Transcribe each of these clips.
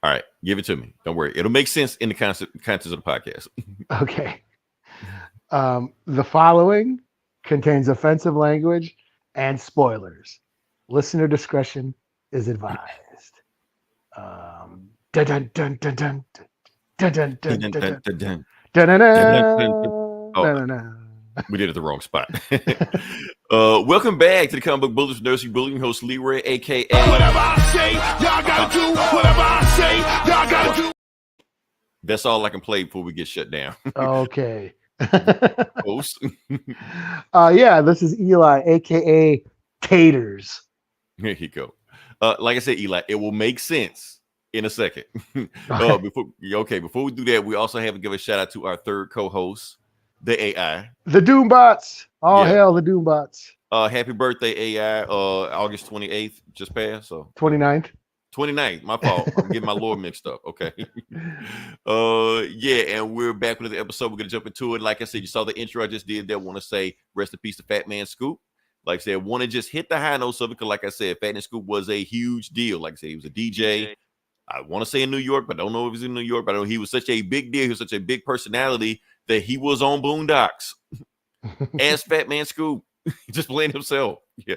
All right, give it to me. Don't worry. It'll make sense in the context of the podcast. Okay. The following contains offensive language and spoilers. Listener discretion is advised. Dun dun dun dun dun dun dun dun dun dun dun dun dun. We did it the wrong spot. Welcome back to the Comic Book Bullets Nursing Bullying host Leroy, aka whatever I say, y'all gotta do. Whatever I say, y'all gotta do. That's all I can play before we get shut down. Okay. Host. Yeah, this is Eli, aka Taters. There you go. Like I said, Eli, it will make sense in a second. Before we do that, we also have to give a shout out to our third co-host, the AI. The Doombots. All hail the Doombots. Happy birthday, AI. August 28th just passed. So 29th. 29th, my fault. I'm getting my lore mixed up. Okay. And we're back with the episode. We're gonna jump into it. Like I said, you saw the intro I just did there. Want to say rest in peace to Fatman Scoop. Like I said, want to just hit the high notes of it because, like I said, Fatman Scoop was a huge deal. Like I said, he was a DJ. I want to say in New York, but I don't know if he's in New York. But I know he was such a big deal. He was such a big personality that he was on Boondocks as Fatman Scoop, just playing himself. Yeah.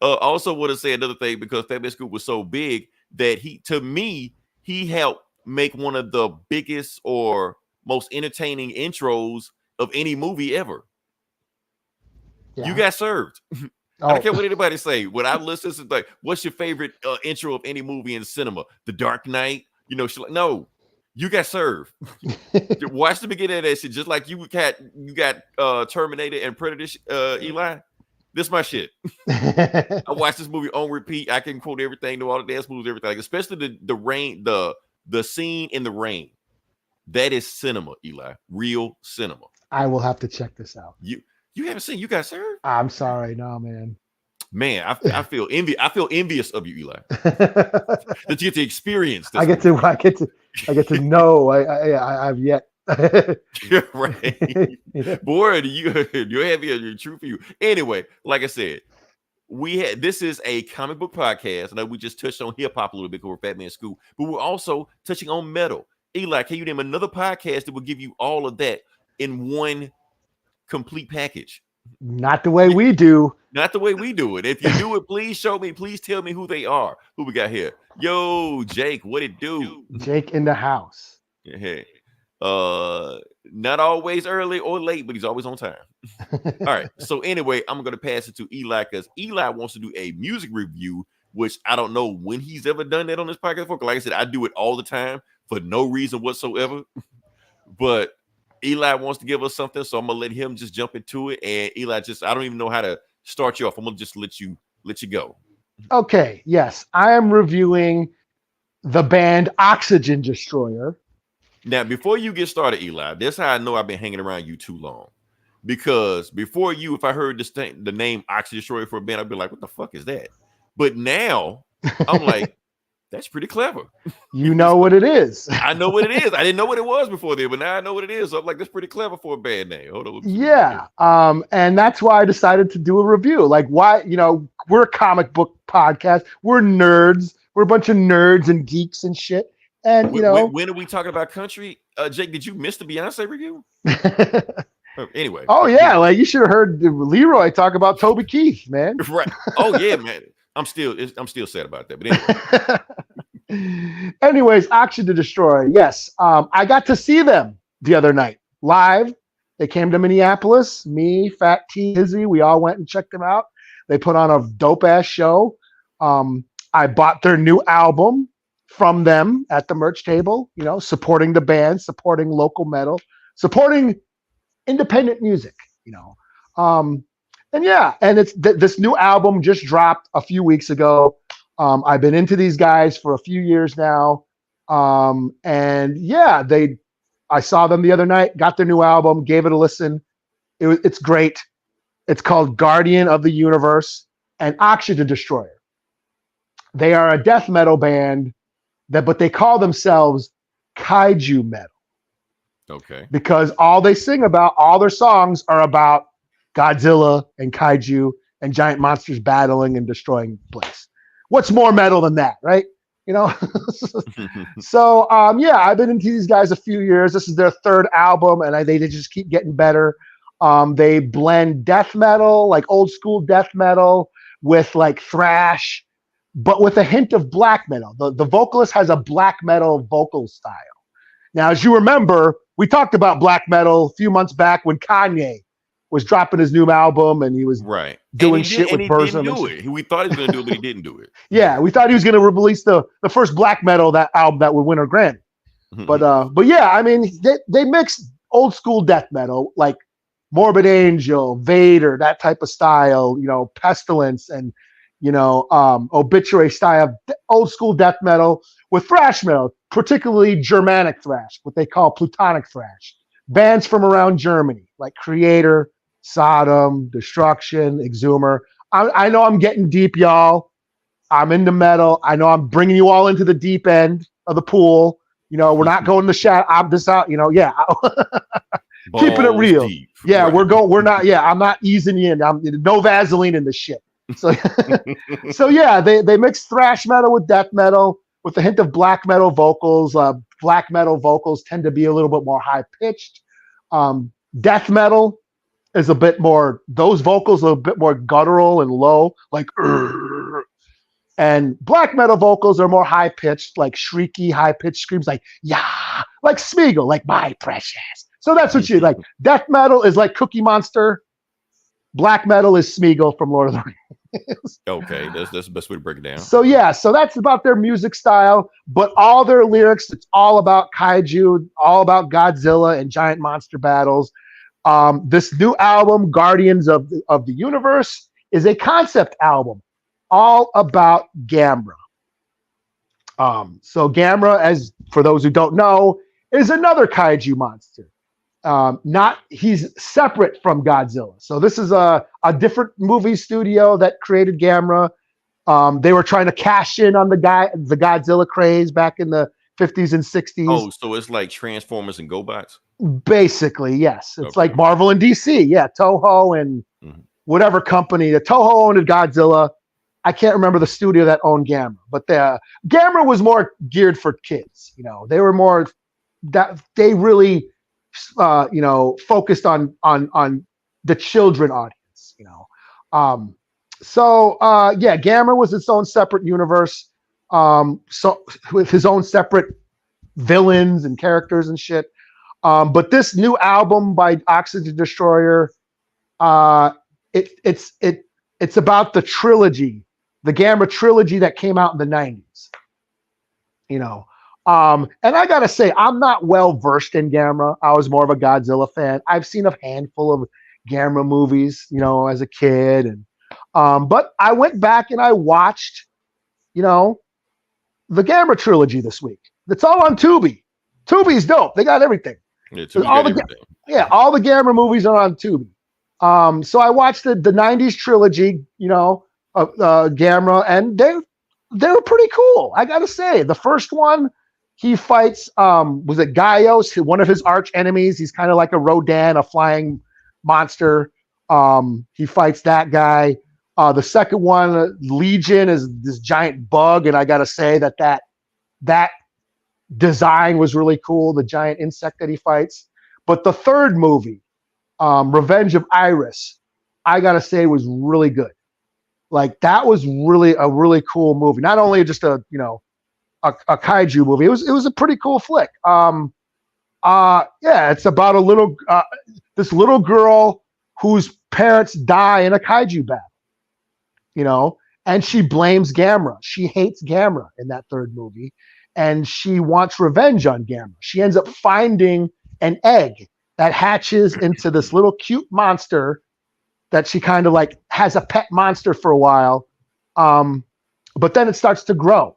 Also want to say another thing because Fatman Scoop was so big that he helped make one of the biggest or most entertaining intros of any movie ever. Yeah. You got served. I don't care what anybody say. When I listen, it's like, what's your favorite intro of any movie in cinema? The Dark Knight? You know, no, you got served. Watch the beginning of that shit, just like you got Terminator and Predator, Eli. This is my shit. I watched this movie on repeat. I can quote everything, know all the dance moves, everything. Especially the rain, the scene in the rain. That is cinema, Eli. Real cinema. I will have to check this out. You haven't seen You Got Served? I'm sorry, no, man. Man, I feel envious of you, Eli. That you get to experience this. I get to know. I've yet. You're right. Boy, you're happy. You're true for you. Anyway, like I said, this is a comic book podcast. I know we just touched on hip hop a little bit because we're Fatman Scoop, but we're also touching on metal. Eli, can you name another podcast that will give you all of that in one complete package? Not the way we do. Not the way we do it. If you do it, please show me. Please tell me who they are. Who we got here? Yo, Jake, what it do? Jake in the house. Yeah. Not always early or late, but he's always on time. All right. So anyway, I'm going to pass it to Eli because Eli wants to do a music review, which I don't know when he's ever done that on this podcast before. Like I said, I do it all the time for no reason whatsoever. But Eli wants to give us something, so I'm gonna let him just jump into it. And Eli, I don't even know how to start you off. I'm gonna just let you go. Okay, yes, I am reviewing the band Oxygen Destroyer. Now, before you get started, Eli, that's how I know I've been hanging around you too long. Because before you, if I heard the name Oxygen Destroyer for a band, I'd be like, "What the fuck is that?" But now I'm like, that's pretty clever. You know what it is. I know what it is. I didn't know what it was before then, but now I know what it is. So I'm like, that's pretty clever for a band name. Hold on. Yeah. And that's why I decided to do a review. Like, why, we're a comic book podcast. We're nerds. We're a bunch of nerds and geeks and shit. And when are we talking about country? Jake, did you miss the Beyonce review? Anyway. Oh yeah, like you should have heard Leroy talk about Toby Keith, man. Right. Oh yeah, man. I'm still sad about that. But anyway. Anyways, Oxygen Destroyer. Yes. I got to see them the other night live. They came to Minneapolis. Me, Fat T, Izzy, we all went and checked them out. They put on a dope ass show. I bought their new album from them at the merch table, supporting the band, supporting local metal, supporting independent music, and yeah, and it's this new album just dropped a few weeks ago. I've been into these guys for a few years now. And yeah, I saw them the other night, got their new album, gave it a listen. It's great. It's called Guardian of the Universe and Oxygen Destroyer. They are a death metal band but they call themselves kaiju metal. Okay. Because all they sing about, all their songs are about Godzilla and kaiju and giant monsters battling and destroying place. What's more metal than that, right? you know. So yeah, I've been into these guys a few years. This is their third album, and they just keep getting better. They blend death metal, like old school death metal, with like thrash, but with a hint of black metal. The vocalist has a black metal vocal style. Now, as you remember, we talked about black metal a few months back when Kanye was dropping his new album and he was right doing shit with he Burzum. didn't do it. We thought he was going to do it, but he didn't do it. Yeah, we thought he was going to release the first black metal album that would win a Grammy. But yeah, I mean, they mix old school death metal like Morbid Angel, Vader, that type of style, you know, Pestilence, and you know, Obituary style, old school death metal with thrash metal, particularly Germanic thrash, what they call plutonic thrash. Bands from around Germany, like Creator, Sodom, Destruction, Exhumer. I know I'm getting deep, y'all. I'm into metal. I know I'm bringing you all into the deep end of the pool. You know, we're not going to shadow. I'm this out. You know, yeah. Keeping it real. Deep. Yeah, right. We're not. Yeah, I'm not easing you in. I'm no Vaseline in this shit. So, so yeah, they mix thrash metal with death metal with a hint of black metal vocals. Black metal vocals tend to be a little bit more high pitched. Death metal is a bit more. Those vocals are a bit more guttural and low, like. And black metal vocals are more high pitched, like shrieky, high pitched screams, like yeah, like Smeagol, like my precious. So that's what you like. Death metal is like Cookie Monster. Black metal is Smeagol from Lord of the Rings. Okay, that's the best way to break it down. So yeah, so that's about their music style, but all their lyrics, it's all about kaiju, all about Godzilla and giant monster battles. This new album, Guardians of the Universe, is a concept album all about Gamera. So Gamera, as for those who don't know, is another kaiju monster. He's separate from Godzilla. So this is a different movie studio that created Gamera. They were trying to cash in on the Godzilla craze back in the 50s and 60s. Oh, so it's like Transformers and GoBots? Basically, yes. It's like Marvel and DC. Yeah, Toho and whatever company. The Toho owned Godzilla. I can't remember the studio that owned Gamera, but Gamera was more geared for kids. You know, they were more that they really, you know, focused on the children audience. You know, so yeah, Gamera was its own separate universe. So with his own separate villains and characters and shit. But this new album by Oxygen Destroyer, it's about the trilogy. The Gamera trilogy that came out in the 90s, you know. And I gotta say, I'm not well versed in Gamera. I was more of a Godzilla fan. I've seen a handful of Gamera movies, you know, as a kid, and but I went back and I watched, you know, the Gamera trilogy this week. It's all on Tubi. Tubi's dope. They got everything. Yeah, all the Gamera movies are on Tubi. So I watched the 90s trilogy, you know. Gamera, and they were pretty cool. I gotta say, the first one, he fights was it Gaios, one of his arch enemies. He's kind of like a Rodan, a flying monster. He fights that guy. The second one, Legion, is this giant bug, and I gotta say that design was really cool. The giant insect that he fights. But the third movie, Revenge of Iris, I gotta say was really good. Like that was really a really cool movie. Not only just a kaiju movie. It was a pretty cool flick. Yeah, it's about this little girl whose parents die in a kaiju battle. You know, and she blames Gamera. She hates Gamera in that third movie, and she wants revenge on Gamera. She ends up finding an egg that hatches into this little cute monster that she kind of like has a pet monster for a while. But then it starts to grow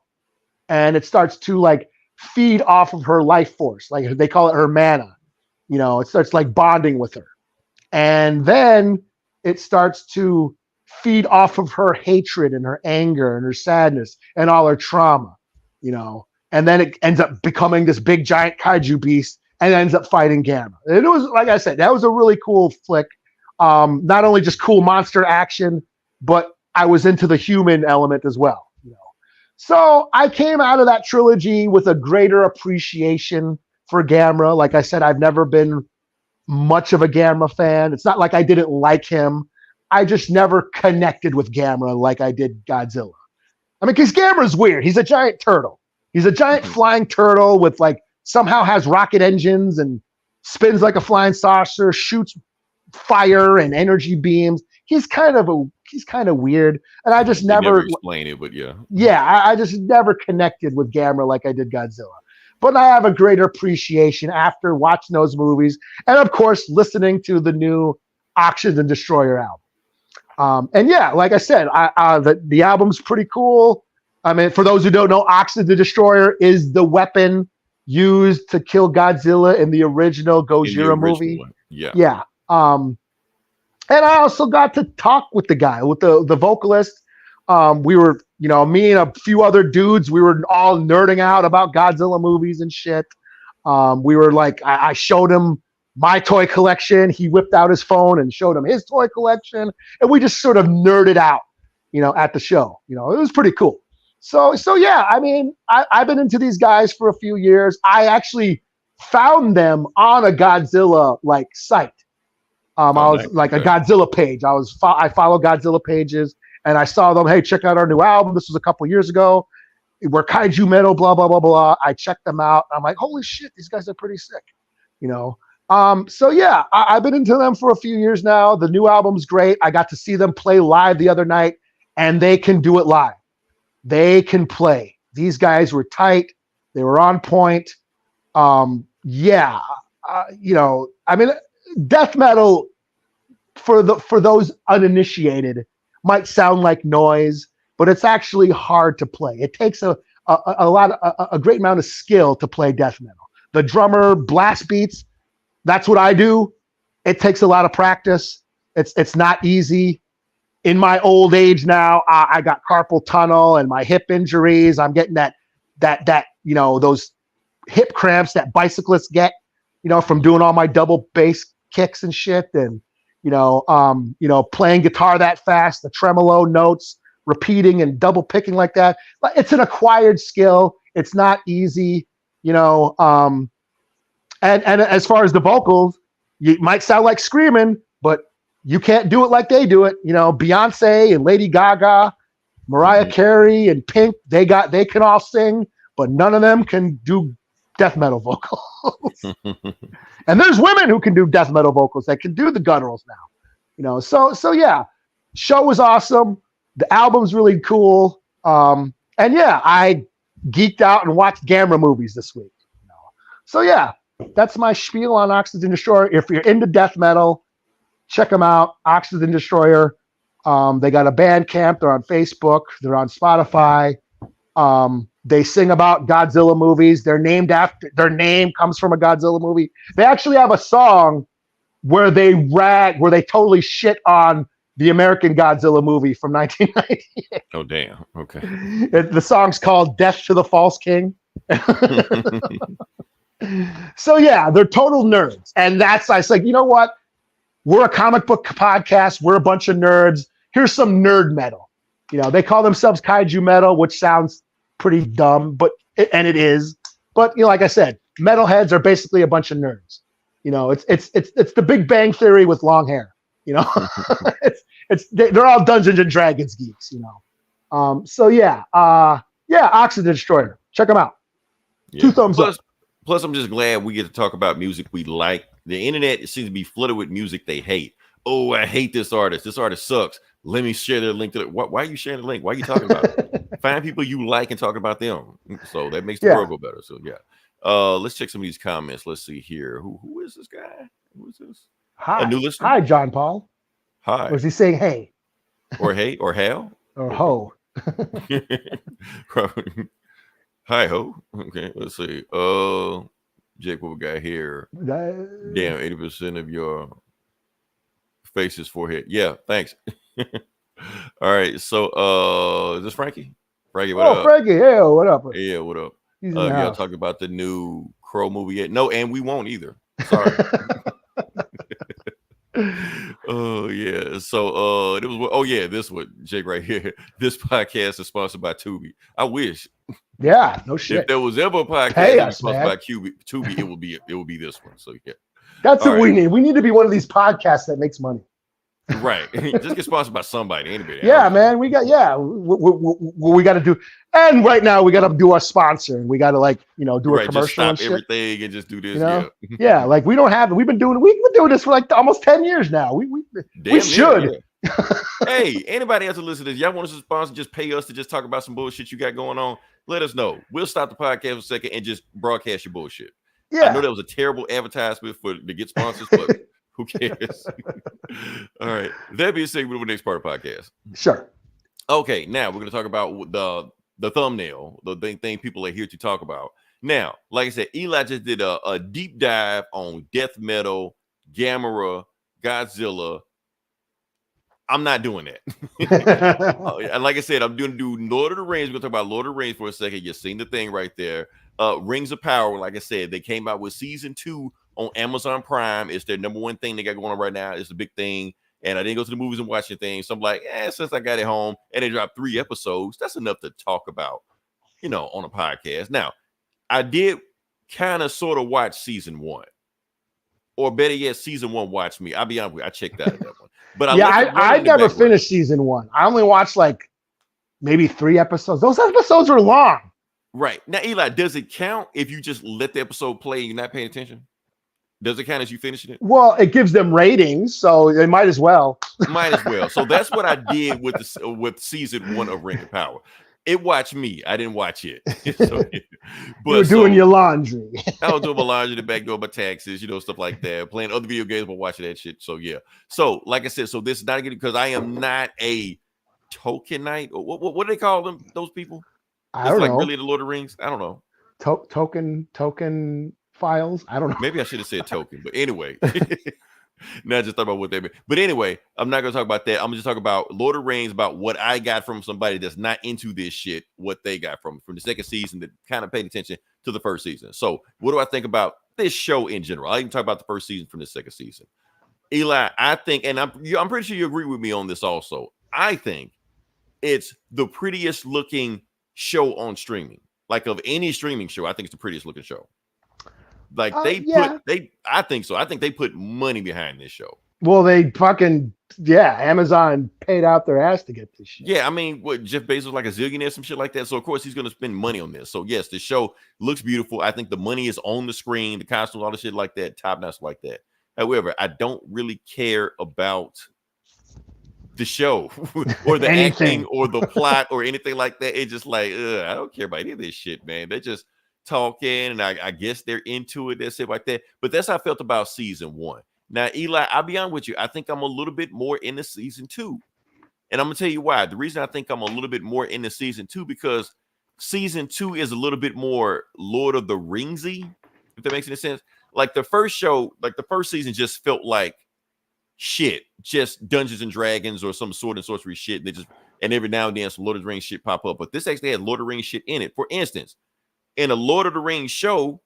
and it starts to like feed off of her life force. Like they call it her mana, you know, it starts like bonding with her. And then it starts to feed off of her hatred and her anger and her sadness and all her trauma, you know, and then it ends up becoming this big giant kaiju beast and ends up fighting Gamera. And it was, like I said, that was a really cool flick. Not only just cool monster action, but I was into the human element as well, you know. So I came out of that trilogy with a greater appreciation for Gamera. Like I said, I've never been much of a Gamera fan. It's not like I didn't like him. I just never connected with Gamera like I did Godzilla. I mean, because Gamera's weird. He's a giant turtle. He's a giant flying turtle with like somehow has rocket engines and spins like a flying saucer, shoots fire and energy beams. He's kind of weird, and I just never explain it. But I just never connected with Gamera like I did Godzilla. But I have a greater appreciation after watching those movies, and of course listening to the new Oxygen Destroyer album. And yeah, like I said, the album's pretty cool. I mean, for those who don't know, Oxygen Destroyer is the weapon used to kill Godzilla in the original Gojira movie. One. Yeah. Yeah. And I also got to talk with the guy, with the vocalist. We were, me and a few other dudes, we were all nerding out about Godzilla movies and shit. We were like, I showed him my toy collection. He whipped out his phone and showed him his toy collection. And we just sort of nerded out, at the show. It was pretty cool. So yeah, I mean, I've been into these guys for a few years. I actually found them on a Godzilla site. I was like a Godzilla page. I follow Godzilla pages, and I saw them. Hey, check out our new album. This was a couple years ago. We're kaiju metal, blah blah blah blah. I checked them out. I'm like, holy shit, these guys are pretty sick, So yeah, I've been into them for a few years now. The new album's great. I got to see them play live the other night, and they can do it live. They can play. These guys were tight. They were on point. I mean, death metal for those uninitiated might sound like noise, but it's actually hard to play. It takes a great amount of skill to play death metal. The drummer blast beats. That's what I do. It takes a lot of practice. It's not easy. In my old age now, I got carpal tunnel and my hip injuries. I'm getting that those hip cramps that bicyclists get, from doing all my double bass kicks and shit, and playing guitar that fast, the tremolo notes, repeating and double picking like that. It's an acquired skill. It's not easy, And as far as the vocals, you might sound like screaming, but you can't do it like they do it. Beyonce and Lady Gaga, Mariah Carey and Pink, they can all sing, but none of them can do death metal vocals. And there's women who can do death metal vocals that can do the gutturals now. So yeah, show was awesome. The album's really cool. And yeah, I geeked out and watched Gamera movies this week. So yeah, that's my spiel on Oxygen Destroyer. If you're into death metal, check them out. Oxygen Destroyer. They got a Bandcamp. They're on Facebook. They're on Spotify. They sing about Godzilla movies. Their name comes from a Godzilla movie. They actually have a song where they totally shit on the American Godzilla movie from 1998. Oh damn. Okay. The song's called "Death to the False King." So yeah, they're total nerds, and I was like, you know what? We're a comic book podcast. We're a bunch of nerds. Here's some nerd metal. They call themselves kaiju metal, which sounds pretty dumb, and it is. But like I said, metalheads are basically a bunch of nerds. It's the Big Bang Theory with long hair. They're all Dungeons and Dragons geeks. So yeah, Oxygen Destroyer. Check them out. Yeah. 2 thumbs up. Plus, I'm just glad we get to talk about music we like. The internet seems to be flooded with music they hate. Oh, I hate this artist. This artist sucks. Let me share their link to it. Why are you sharing the link? Why are you talking about it? Find people you like and talk about them. So that makes the world go better. So yeah. Let's check some of these comments. Let's see here. Who is this guy? Who is this? Hi. A new listener? Hi, John Paul. Hi. Or is he saying hey? Or hey, or hell? Or ho. Hi ho. Okay, let's see. Jake, what we got here? Damn, 80% of your face is forehead. Yeah, thanks. All right, so is this Frankie? Frankie, what up? Frankie, yeah, what up? Yeah, what up? Y'all talking about the new Crow movie yet? No, and we won't either. Sorry. Oh yeah. So it was. Oh yeah, this one, Jake, right here. This podcast is sponsored by Tubi. I wish Yeah, no if shit. there was ever a podcast Pay that was us, sponsored man. by Tubi, it would be this one. So yeah. That's All what right. we need. We need to be one of these podcasts that makes money. Right. Just get sponsored by somebody, anybody. Yeah, man. We got what we got to do. And right now we got to do our sponsor, and we got to do a Right. Just commercial and stop shit. everything and just do this. You know? Yeah. Yeah, like we don't have. We've been doing this for like almost 10 years now. We Damn should. Yeah. Hey, anybody else to listen to this? Y'all want us to sponsor? Just pay us to just talk about some bullshit you got going on. Let us know. We'll stop the podcast for a second and just broadcast your bullshit. Yeah. I know that was a terrible advertisement to get sponsors, but who cares? All right. That being said, we'll do the next part of the podcast. Sure. Okay, now we're going to talk about the thumbnail, the thing people are here to talk about. Now, like I said, Eli just did a deep dive on death metal, Gamera, Godzilla. I'm not doing that. And like I said, I'm going to do Lord of the Rings. We're going to talk about Lord of the Rings for a second. You've seen the thing right there. Rings of Power, like I said, they came out with season 2 on Amazon Prime. It's their number one thing they got going on right now. It's a big thing. And I didn't go to the movies and watch the thing. So I'm like, since I got it home and they dropped 3 episodes, that's enough to talk about, on a podcast. Now, I did kind of sort of watch season 1. Or better yet, season 1 watched me. I'll be honest with you, I checked out of that one. But I never finished season 1. I only watched like maybe 3 episodes. Those episodes are long. Right. Now, Eli, does it count if you just let the episode play and you're not paying attention? Does it count as you finishing it? Well, it gives them ratings, so they might as well. Might as well. So that's what I did with season 1 of Ring of Power. It watched me. I didn't watch it. You were doing your laundry. I was doing my laundry, the back door, my taxes, stuff like that. Playing other video games, but watching that shit. So yeah. So like I said, so this is not because I am not a Tolkienite. What do they call them? Those people? I don't know. Really the Lord of the Rings? I don't know. Token files. I don't know. Maybe I should have said token, but anyway. Now I just thought about what they mean. But anyway, I'm not going to talk about that. I'm going to just talk about Lord of the Rings, about what I got from somebody that's not into this shit, what they got from the second season that kind of paid attention to the first season. So what do I think about this show in general? I even talk about the first season from the second season. Eli, I think, and I'm pretty sure you agree with me on this also. I think it's the prettiest looking show on streaming. Like of any streaming show, I think it's the prettiest looking show. Like I think so. I think they put money behind this show. Well, they fucking Amazon paid out their ass to get this shit. Yeah, I mean, what Jeff Bezos like a zillionaire, some shit like that. So of course he's gonna spend money on this. So yes, the show looks beautiful. I think the money is on the screen, the costumes, all the shit like that, top notch like that. However, I don't really care about the show or the acting or the plot or anything like that. It's just like, I don't care about any of this shit, man. They're just talking, and I guess they're into it. That's it like that. But that's how I felt about season 1. Now, Eli, I'll be honest with you. I think I'm a little bit more into season 2. And I'm going to tell you why. The reason I think I'm a little bit more into season 2, because season 2 is a little bit more Lord of the Ringsy, if that makes any sense. Like the first show, like the first season just felt like shit, just Dungeons and Dragons or some sword and sorcery shit. And every now and then some Lord of the Rings shit pop up. But this actually had Lord of the Rings shit in it. For instance, in a Lord of the Rings show,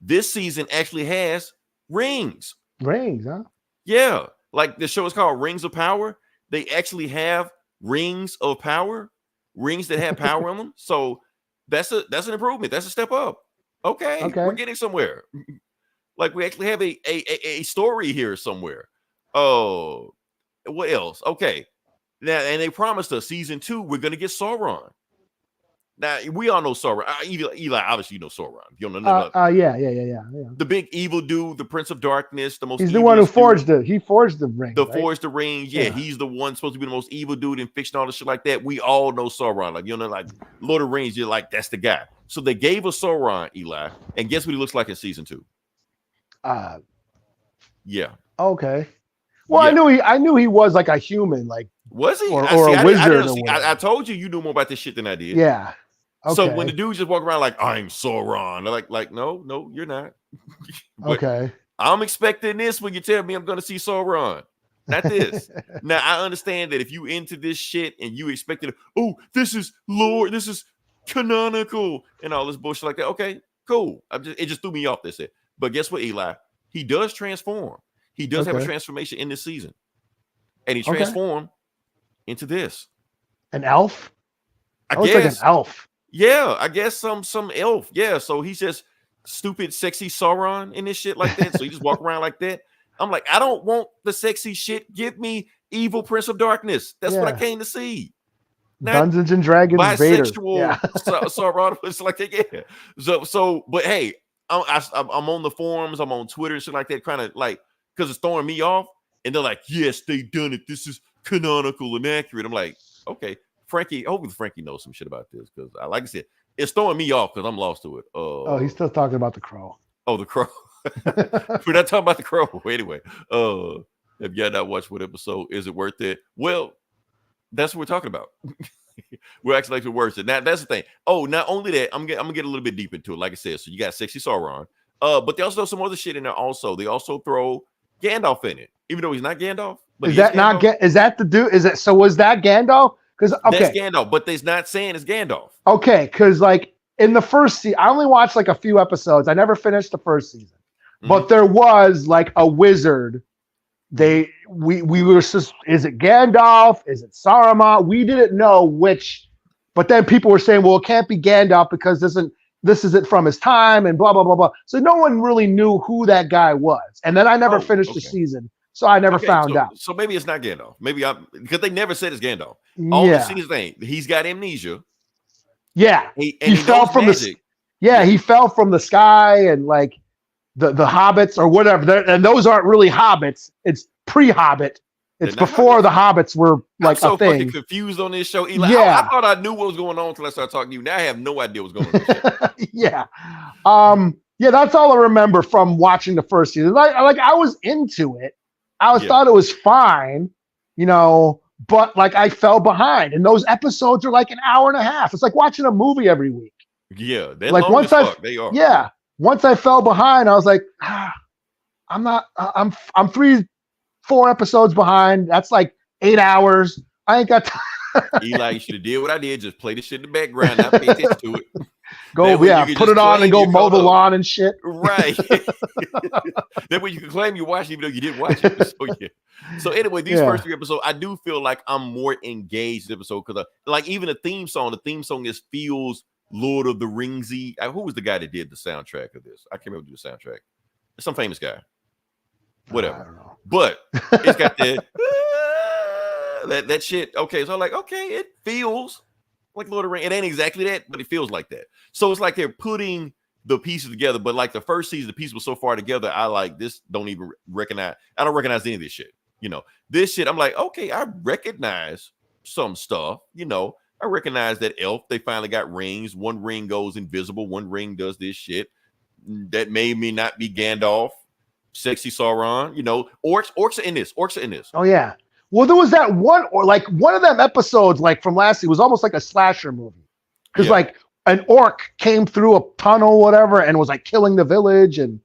this season actually has rings. Rings, huh? Yeah. Like the show is called Rings of Power. They actually have rings of power, rings that have power in them. So that's an improvement. That's a step up. Okay. We're getting somewhere. Like we actually have a story here somewhere. Oh, what else? Okay. Now, and they promised us season 2, we're going to get Sauron. Now, we all know Sauron. Eli, obviously, you know Sauron. You don't know nothing. Yeah. The big evil dude, the Prince of Darkness, the most. He's the one who forged the ring. Forged the ring. Yeah, he's the one supposed to be the most evil dude in fiction, all this shit like that. We all know Sauron. Like, like Lord of the Rings, you're like, that's the guy. So they gave us Sauron, Eli, and guess what he looks like in season 2? Yeah. Okay. Well, yeah. I knew he was like a human, like was he or a wizard? I told you knew more about this shit than I did. Yeah. Okay. So when the dude just walk around like I'm Sauron, they're like no, you're not. Okay. I'm expecting this when you tell me I'm going to see Sauron, not this. Now I understand that if you into this shit and you expected, this is Lord, this is canonical and all this bullshit like that. Okay, cool. It just threw me off. That's it. But guess what, Eli? He does transform. He does have a transformation in this season. and he Okay. transformed into this. An elf? I Looks guess. like an elf. Yeah, I guess some elf. Yeah, so he's just stupid, sexy Sauron in this shit like that. So he just walk around like that. I'm like, I don't want the sexy shit. Give me evil Prince of Darkness. That's what I Yeah. came to see. Not Dungeons and Dragons Vader. bisexual Yeah. Sauron. It's like that. Yeah. So, but hey, I'm on the forums. I'm on Twitter and shit like that, kind of like because it's throwing me off. And they're like, yes, they done it. This is canonical and accurate. I'm like, okay. Frankie, hopefully Frankie knows some shit about this because, like I said, it's throwing me off because I'm lost to it. Oh, he's still talking about the Crow. Oh, the Crow. We're not talking about the Crow. Anyway, if y'all not watched what episode, is it worth it? Well, that's what we're talking about. We're actually like worth it. Now that's the thing. Oh, not only that, I'm gonna get a little bit deep into it. Like I said, so you got sexy Sauron, but they also throw some other shit in there. Also, they also throw Gandalf in it, even though he's not Gandalf. But Is that not? Is that the dude? Is it? So was that Gandalf? Because okay, that's Gandalf, but they're not saying it's Gandalf. Okay, because like in the first season, I only watched like a few episodes. I never finished the first season, but there was like a wizard. We were just, is it Gandalf? Is it Saruman? We didn't know which, but then people were saying, well, it can't be Gandalf because this isn't from his time and blah blah blah blah. So no one really knew who that guy was. And then I never finished the season. So I never found out. So maybe it's not Gandalf. Maybe because they never said it's Gandalf. All the scenes thing. He's got amnesia. Yeah. He fell from magic. He fell from the sky and like the hobbits or whatever. And those aren't really hobbits. It's pre-hobbit. It's before the hobbits were like I'm so a thing. fucking confused on this show. Eli, I thought I knew what was going on until I started talking to you. Now I have no idea what's going on. Yeah. Yeah, that's all I remember from watching the first season. Like I was into it. I thought it was fine, but like I fell behind. And those episodes are like an hour and a half. It's like watching a movie every week. Yeah, they're like long as fuck. They are. Yeah. Once I fell behind, I was like, I'm 3-4 episodes behind. That's like 8 hours. I ain't got time. Eli, you should have did what I did. Just play the shit in the background, not pay attention to it. Put it on and go mow the lawn and shit. Right. That way you can claim you watched it even though you didn't watch it. So yeah. So anyway, these first 3 episodes, I do feel like I'm more engaged in the episode because like even the theme song is feels Lord of the Ringsy. Who was the guy that did the soundtrack of this? I can't remember who did the soundtrack. It's some famous guy. Whatever. I don't know. But it's got that shit. Okay, so I'm like, okay, it feels like Lord of the Rings. It ain't exactly that, but it feels like that. So it's like they're putting the pieces together. But like the first season, the pieces were so far together. I like this. Don't even recognize. I don't recognize any of this shit. This shit. I'm like, okay, I recognize some stuff. I recognize that elf. They finally got rings. One ring goes invisible. One ring does this shit. That made me not be Gandalf. Sexy Sauron. Orcs are in this. Oh yeah. Well, there was that one, or like one of them episodes, like from last year, was almost like a slasher movie, because like an orc came through a tunnel, or whatever, and was like killing the village, and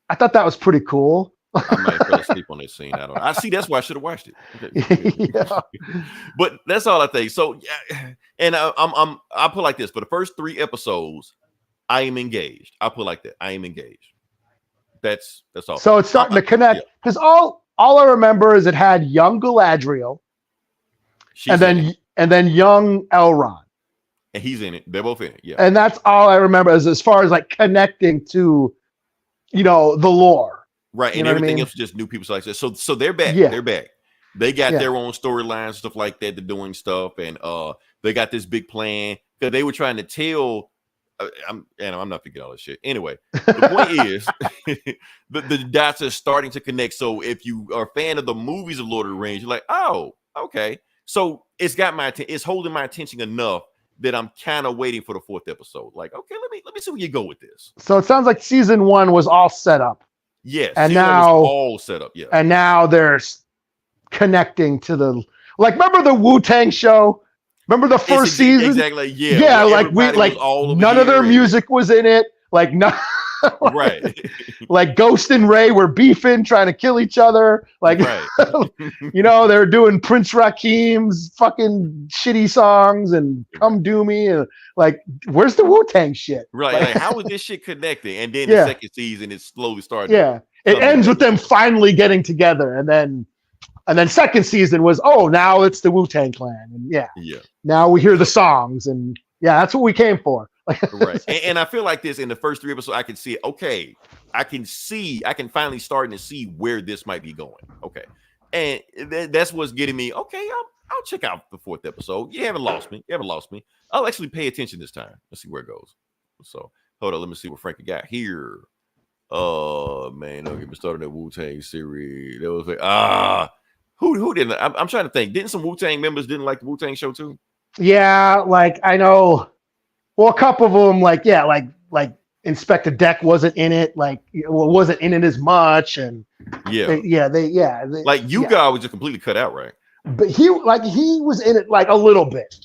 I thought that was pretty cool. I might have fell asleep on this scene. I don't know. I see. That's why I should have watched it. Okay. Yeah. But that's all I think. So, and I put like this: for the first 3 episodes, I am engaged. I put like that. I am engaged. That's all. So it's starting to connect because all I remember is it had young Galadriel, and then young Elrond, and he's in it. They're both in it. Yeah, and that's all I remember as far as like connecting to, the lore. Right, and everything else is just new people like that. So they're back. Yeah. They're back. They got their own storylines, stuff like that. They're doing stuff, and they got this big plan because they were trying to tell. I'm not thinking all this shit. Anyway, the point is, the dots are starting to connect. So if you are a fan of the movies of Lord of the Rings, you're like, oh, okay. So it's got it's holding my attention enough that I'm kind of waiting for the 4th episode. Like, okay, let me see where you go with this. So it sounds like season 1 was all set up. Yes, and now all set up. Yeah, and now they're connecting to the remember the Wu-Tang show. Remember the first season? Exactly. Yeah. Yeah, like none of their music was in it. Like no, right. Like Ghost and Ray were beefing, trying to kill each other. Like they're doing Prince Rakim's fucking shitty songs and Come Do Me and like, where's the Wu-Tang shit? Right. Like, how is this shit connecting? And then the second season, it slowly started. Yeah. It ends with them finally getting together, and then And then second season was, oh, now it's the Wu-Tang Clan. And yeah. Now we hear the songs. And yeah, that's what we came for. Right. And I feel like this in the first 3 episodes, I can see it. Okay. I can finally starting to see where this might be going. Okay. And that's what's getting me. Okay. I'll check out the 4th episode. You haven't lost me. I'll actually pay attention this time. Let's see where it goes. So hold on. Let me see what Frankie got here. Oh man, don't get me started on that Wu-Tang series. That was like, who didn't? I'm trying to think. Didn't some Wu-Tang members didn't like the Wu-Tang show too? Yeah, like I know. Well, a couple of them, like Inspector Deck wasn't in it. Like, wasn't in it as much, and they like you guys was just completely cut out, right? But he was in it like a little bit.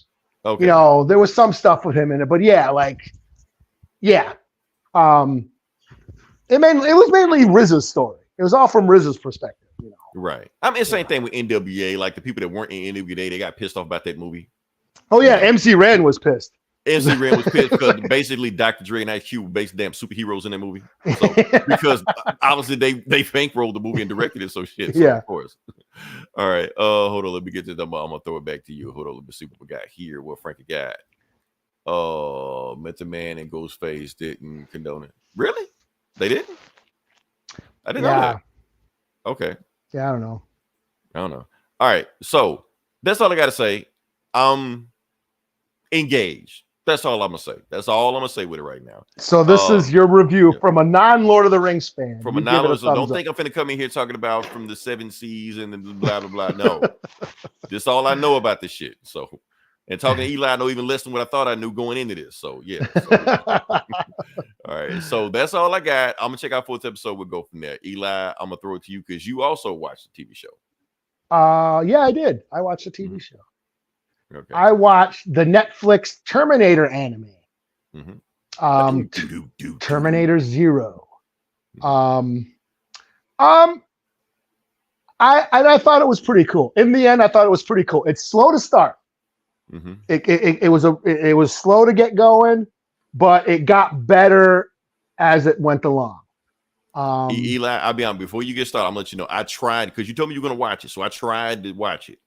Okay, there was some stuff with him in it, but it was mainly RZA's story. It was all from RZA's perspective, Right. I mean, same thing with NWA. Like the people that weren't in NWA, they got pissed off about that movie. Oh yeah, MC Ren was pissed. MC Ren was pissed because basically Dr. Dre and Ice Cube were basically damn superheroes in that movie. So, because obviously they bankrolled the movie and directed it, so shit. So yeah, of course. All right. Hold on. Let me get this. I'm gonna throw it back to you. Hold on. Let me see what we got here. What Frankie got? Method Man and Ghostface didn't condone it. Really? They didn't? I didn't know that. Okay. Yeah, I don't know. All right. So that's all I gotta say. Engaged. That's all I'm gonna say. That's all I'm gonna say with it right now. So this is your review from a non-Lord of the Rings fan. From a non-Lord, so don't think I'm finna come in here talking about from the 7 seas and blah blah blah. No, this all I know about this shit. So, and talking to Eli, I know even less than what I thought I knew going into this. So yeah. All right. So that's all I got. I'm gonna check out 4th episode. We'll go from there. Eli, I'm gonna throw it to you because you also watched the TV show. Yeah, I did. I watched the TV show. Okay. I watched the Netflix Terminator anime. Terminator Zero. I thought it was pretty cool. In the end, I thought it was pretty cool. It's slow to start. It was slow to get going, but it got better as it went along. Eli, I'll be honest, before you get started, I'm gonna let you know I tried because you told me you were gonna watch it, so I tried to watch it.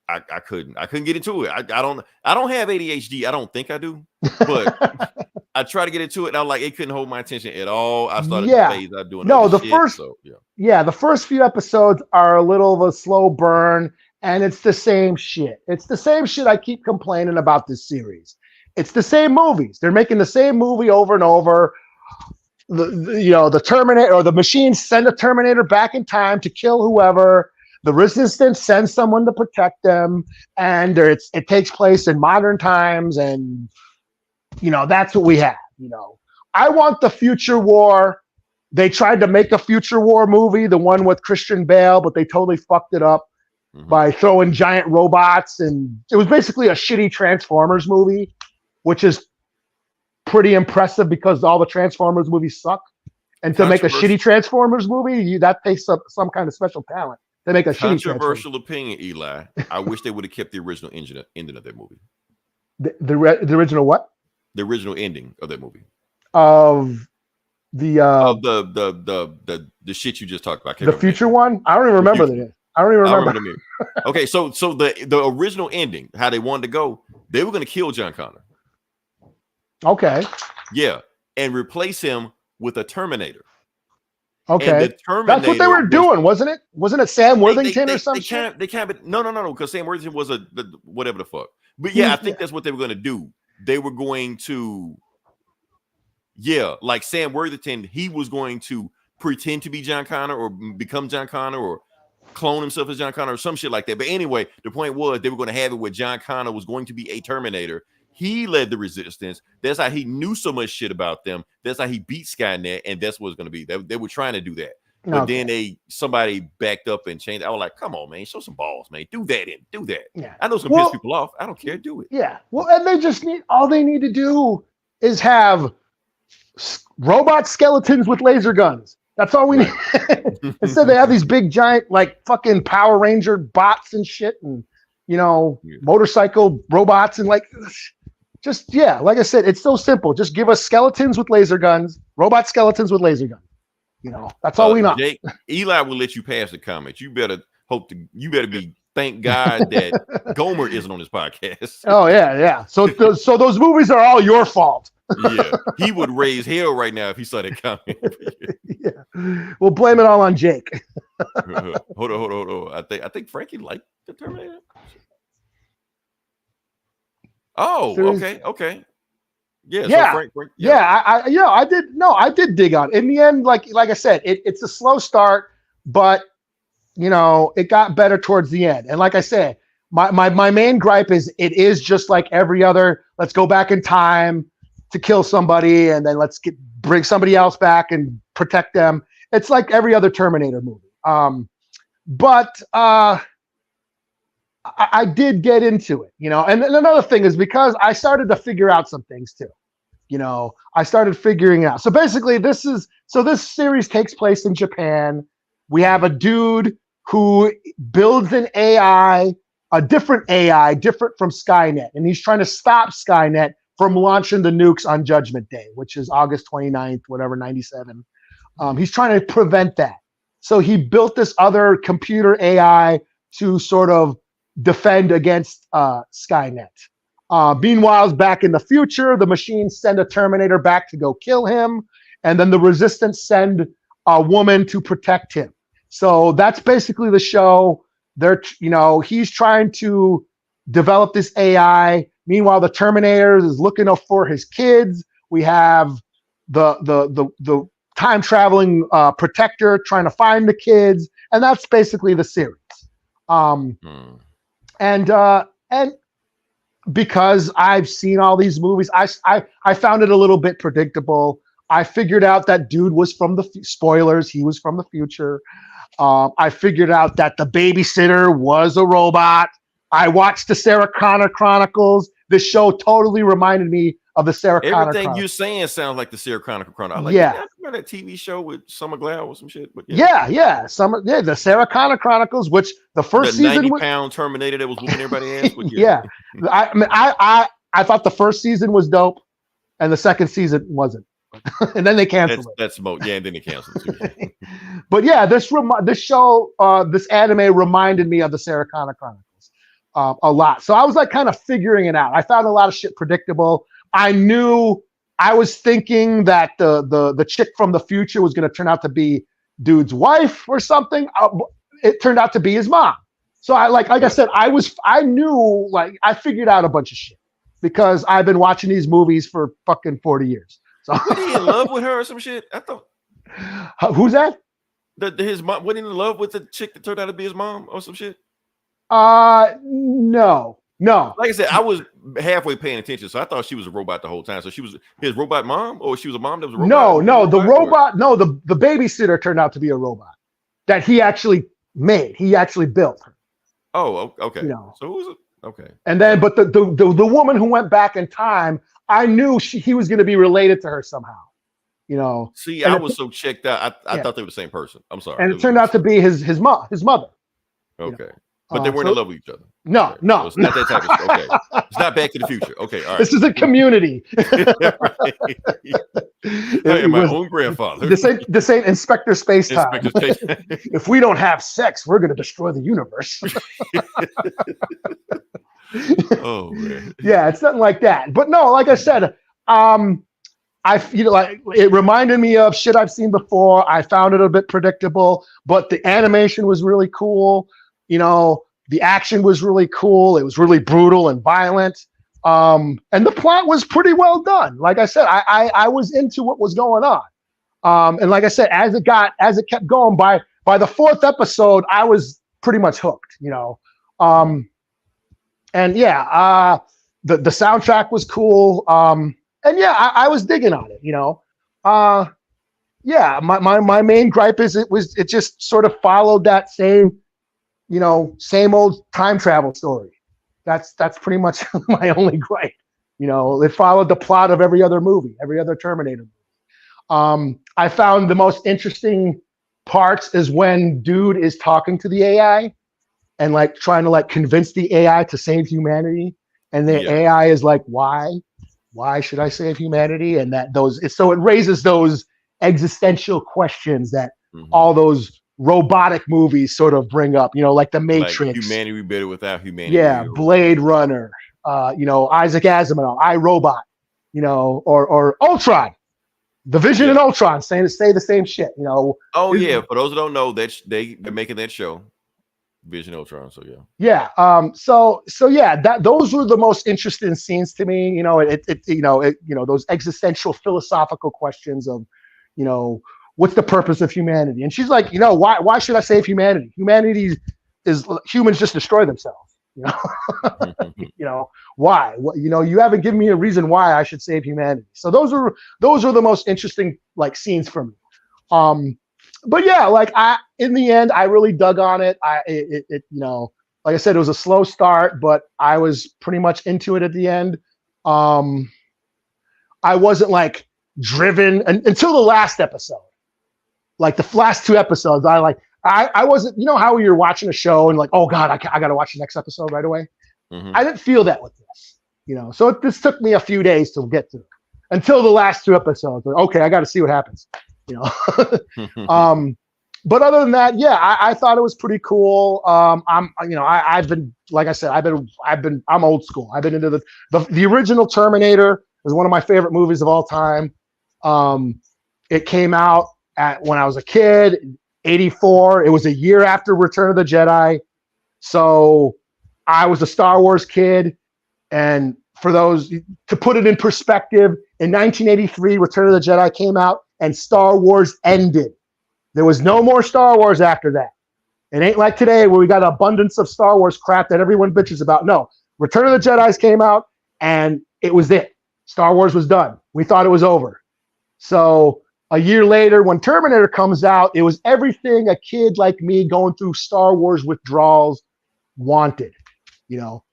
I couldn't get into it. I don't have ADHD. I don't think I do, but I tried to get into it and I'm like, it couldn't hold my attention at all. I started to phase out doing the first few episodes are a little of a slow burn, and it's the same shit. It's the same shit I keep complaining about this series. It's the same movies. They're making the same movie over and over. The Terminator or the machines send a Terminator back in time to kill whoever. The Resistance sends someone to protect them, and it takes place in modern times, and that's what we have. I want the future war. They tried to make a future war movie, the one with Christian Bale, but they totally fucked it up by throwing giant robots, and it was basically a shitty Transformers movie, which is pretty impressive because all the Transformers movies suck. And to make a shitty Transformers movie, that takes some kind of special talent. They make a controversial opinion, Eli. I wish they would have kept the original ending of that movie. The original what? The original ending of that movie. Of the shit you just talked about. The future one? I don't even remember that. I don't even remember. Okay, so the original ending, how they wanted to go, they were going to kill John Connor. Okay. Yeah, and replace him with a Terminator. Okay, that's what they were doing, wasn't it? Wasn't it Sam Worthington or something? They can't. No, because Sam Worthington was whatever the fuck. But yeah, I think that's what they were going to do. They were going to, like Sam Worthington, he was going to pretend to be John Connor or become John Connor or clone himself as John Connor or some shit like that. But anyway, the point was they were going to have it where John Connor was going to be a Terminator. He led the Resistance. That's how he knew so much shit about them. That's how he beat Skynet, and that's what it's going to be. They were trying to do that, but then somebody backed up and changed. I was like, "Come on, man, show some balls, man. Do that. Yeah. I know some piss people off. I don't care. Do it. Yeah. Well, and all they need to do is have robot skeletons with laser guns. That's all we need. Instead, they have these big giant like fucking Power Ranger bots and shit, and motorcycle robots and like. Like I said, it's so simple. Just give us skeletons with laser guns, robot skeletons with laser guns. That's all we know. Jake, Eli will let you pass the comments. You better you better be. Thank God that Gomer isn't on this podcast. Oh yeah. So those movies are all your fault. Yeah, he would raise hell right now if he saw that comment. Yeah, we'll blame it all on Jake. Hold on. I think Frankie liked the Terminator. Oh, okay. Yeah. Yeah. So Frank, I did dig on it. In the end, like I said, it's a slow start, but it got better towards the end. And like I said, my main gripe is it is just like every other. Let's go back in time to kill somebody, and then bring somebody else back and protect them. It's like every other Terminator movie. But I did get into it, And another thing is because I started to figure out some things too. I started figuring out. So basically, this series takes place in Japan. We have a dude who builds an AI, a different AI, different from Skynet, and he's trying to stop Skynet from launching the nukes on Judgment Day, which is August 29th, whatever, 97. He's trying to prevent that. So he built this other computer AI to sort of defend against Skynet. Meanwhile, back in the future, the machines send a Terminator back to go kill him, and then the Resistance send a woman to protect him. So that's basically the show. He's trying to develop this AI. Meanwhile, the Terminator is looking up for his kids. We have the time traveling protector trying to find the kids, and that's basically the series. And because I've seen all these movies, I found it a little bit predictable. I figured out that dude was from spoilers. He was from the future. I figured out that the babysitter was a robot. I watched the Sarah Connor Chronicles. The show totally reminded me of the Sarah Connor Chronicles. Everything you're saying sounds like the Sarah Connor Chronicles. Remember that TV show with Summer Glau or some shit? But the Sarah Connor Chronicles, which the first season 90-pound Terminator that was whooping everybody's ass. Yeah. I thought the first season was dope, and the second season wasn't. And then they canceled it. That's smoke. Yeah, and then they canceled it. But yeah, this show, this anime reminded me of the Sarah Connor Chronicles a lot. So I was like kind of figuring it out. I found a lot of shit predictable. I was thinking that the chick from the future was going to turn out to be dude's wife or something. It turned out to be his mom. So I said, I figured out a bunch of shit because I've been watching these movies for fucking 40 years. So was he in love with her or some shit? I thought. Who's that? His mom wasn't in love with the chick that turned out to be his mom or some shit. No. Like I said, I was halfway paying attention, so I thought she was a robot the whole time. So she was his robot mom, or she was a mom that was a robot. The babysitter turned out to be a robot that he actually made. He actually built her. Oh, okay. So who's it? Okay. And then, but the woman who went back in time, I knew he was going to be related to her somehow. See, I was so checked out. I thought they were the same person. I'm sorry. And it turned out to be his mother. Okay. But they weren't in love with each other. No, okay. No. So it's not that type of okay. It's not Back to the Future. Okay, all right. This is a Community. I am my own grandfather. This ain't Inspector Spacetime. If we don't have sex, we're going to destroy the universe. Oh man. Yeah, it's nothing like that. But no, like I said, it reminded me of shit I've seen before. I found it a bit predictable, but the animation was really cool. The action was really cool. It was really brutal and violent. And the plot was pretty well done. Like I said, I was into what was going on. And like I said, as it kept going, by the fourth episode, I was pretty much hooked, and yeah, the soundtrack was cool. And yeah, I was digging on it, yeah, my main gripe is it just sort of followed that same old time travel story. That's pretty much my only gripe. It followed the plot of every other movie, every other Terminator movie. I found the most interesting parts is when dude is talking to the AI and trying to convince the AI to save humanity. And the AI is like, why should I save humanity? And so it raises those existential questions that all those robotic movies sort of bring up, like The Like Matrix. humanity would be better without humanity. Yeah, Blade Runner, Isaac Asimov, I, Robot, or Ultron. The Vision and Ultron say the same shit, Oh yeah, for those who don't know, they're making that show, Vision Ultron. So yeah. Yeah. So yeah, those were the most interesting scenes to me. Those existential philosophical questions of, what's the purpose of humanity? And she's like, why should I save humanity? Humanity is humans just destroy themselves. Why? You haven't given me a reason why I should save humanity. So those are the most interesting scenes for me. But yeah, in the end, I really dug on it. Like I said, it was a slow start, but I was pretty much into it at the end. I wasn't driven until the last episode. The last two episodes, I wasn't, how you're watching a show and oh God, I got to watch the next episode right away. Mm-hmm. I didn't feel that with this, so this took me a few days to get to until the last two episodes. Okay, I got to see what happens, but other than that, yeah, I thought it was pretty cool. I've been, like I said, I'm old school. I've been into the original Terminator is one of my favorite movies of all time. It came out when I was a kid, 1984. It was a year after Return of the Jedi. So I was a Star Wars kid. And for those, to put it in perspective, in 1983, Return of the Jedi came out and Star Wars ended. There was no more Star Wars after that. It ain't like today where we got an abundance of Star Wars crap that everyone bitches about. No, Return of the Jedi came out and it was it. Star Wars was done. We thought it was over. So a year later, when Terminator comes out, it was everything a kid like me going through Star Wars withdrawals wanted.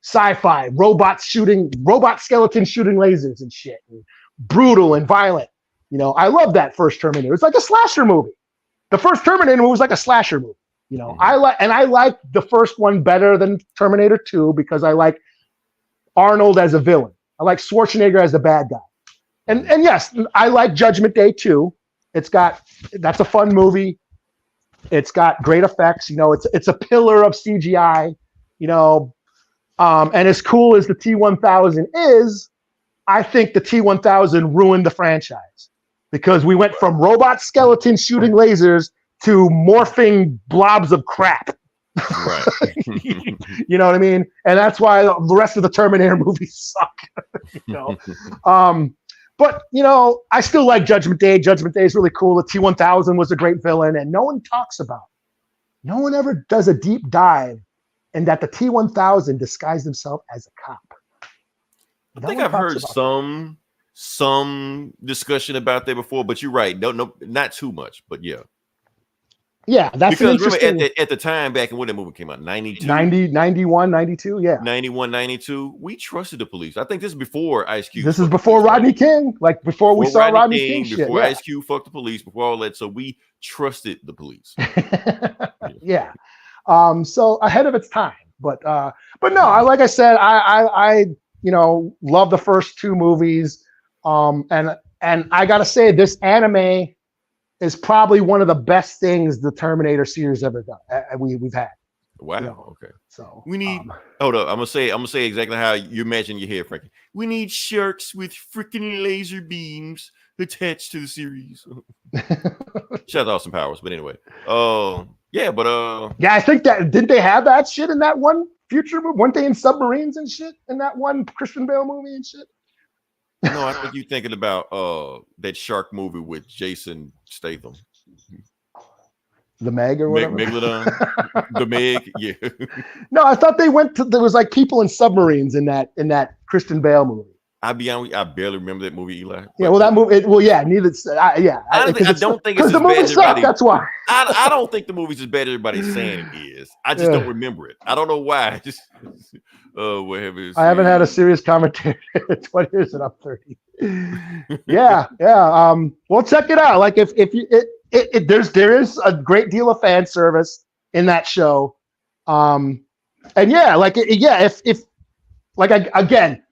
Sci-fi, robot skeletons shooting lasers and shit, and brutal and violent. I love that first Terminator. It's like a slasher movie. The first Terminator movie was like a slasher movie. Mm-hmm. I like the first one better than Terminator 2 because I like Arnold as a villain. I like Schwarzenegger as the bad guy. And yes, I like Judgment Day 2. That's a fun movie. It's got great effects. It's a pillar of CGI. And as cool as the T-1000 is, I think the T-1000 ruined the franchise because we went from robot skeletons shooting lasers to morphing blobs of crap. Right. You know what I mean? And that's why the rest of the Terminator movies suck. But, I still like Judgment Day. Judgment Day is really cool. The T-1000 was a great villain, and no one talks about it. No one ever does a deep dive in that the T-1000 disguised himself as a cop. I think I've heard some discussion about that before, but you're right. No, not too much, but yeah. Yeah, that's because interesting. Remember at the time back in when that movie came out, 92? 91, 92, yeah. 91, 92, we trusted the police. I think this is before Ice Cube. This is before Rodney King, before we saw Rodney King shit. Before yeah. Ice Cube fucked the police, before all that, so we trusted the police. Yeah. So ahead of its time. But no, like I said, I love the first two movies. And I gotta say, this anime is probably one of the best things the Terminator series ever done. We've had. Wow. Okay. So we need. Hold up. I'm gonna say exactly how you imagine your head, Frankie. We need sharks with freaking laser beams attached to the series. Shout out Austin Powers, but anyway. Yeah, but yeah, I think that didn't they have that shit in that one future movie? Weren't they in submarines and shit in that one Christian Bale movie and shit? No, I think you're thinking about that shark movie with Jason Statham. The Meg or whatever. Megalodon. The Meg, yeah. No, I thought there was like people in submarines in that Christian Bale movie. I'll be honest, I barely remember that movie, Eli. Yeah, well, that movie. Yeah, neither. Yeah, I don't think it's as the movie bad as sucked. That's why. I don't think the movie's as bad as everybody's saying it is. I just don't remember it. I don't know why. Just whatever. I haven't had a serious commentary in 20 years, and I'm 30. Yeah. Well, check it out. Like if you there is a great deal of fan service in that show, and yeah, if again.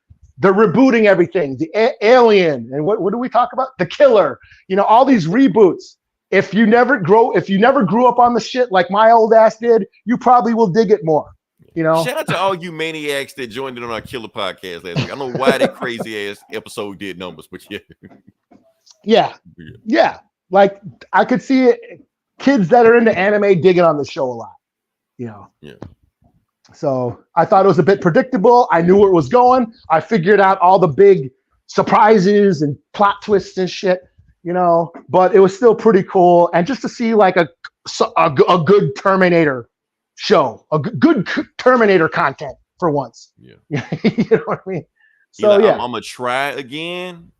They're rebooting everything. The Alien and what do we talk about? The Killer. All these reboots. if you never grew up on the shit like my old ass did, you probably will dig it more. You know. Shout out to all you maniacs that joined in on our killer podcast last week. I don't know why that crazy ass episode did numbers, but yeah. Like I could see it. Kids that are into anime digging on the show a lot. You know. Yeah. So I thought it was a bit predictable. I knew where it was going. I figured out all the big surprises and plot twists and shit. You know, but it was still pretty cool. And just to see like a good Terminator show, a good Terminator content for once. Yeah. You know what I mean? So I'm gonna try again,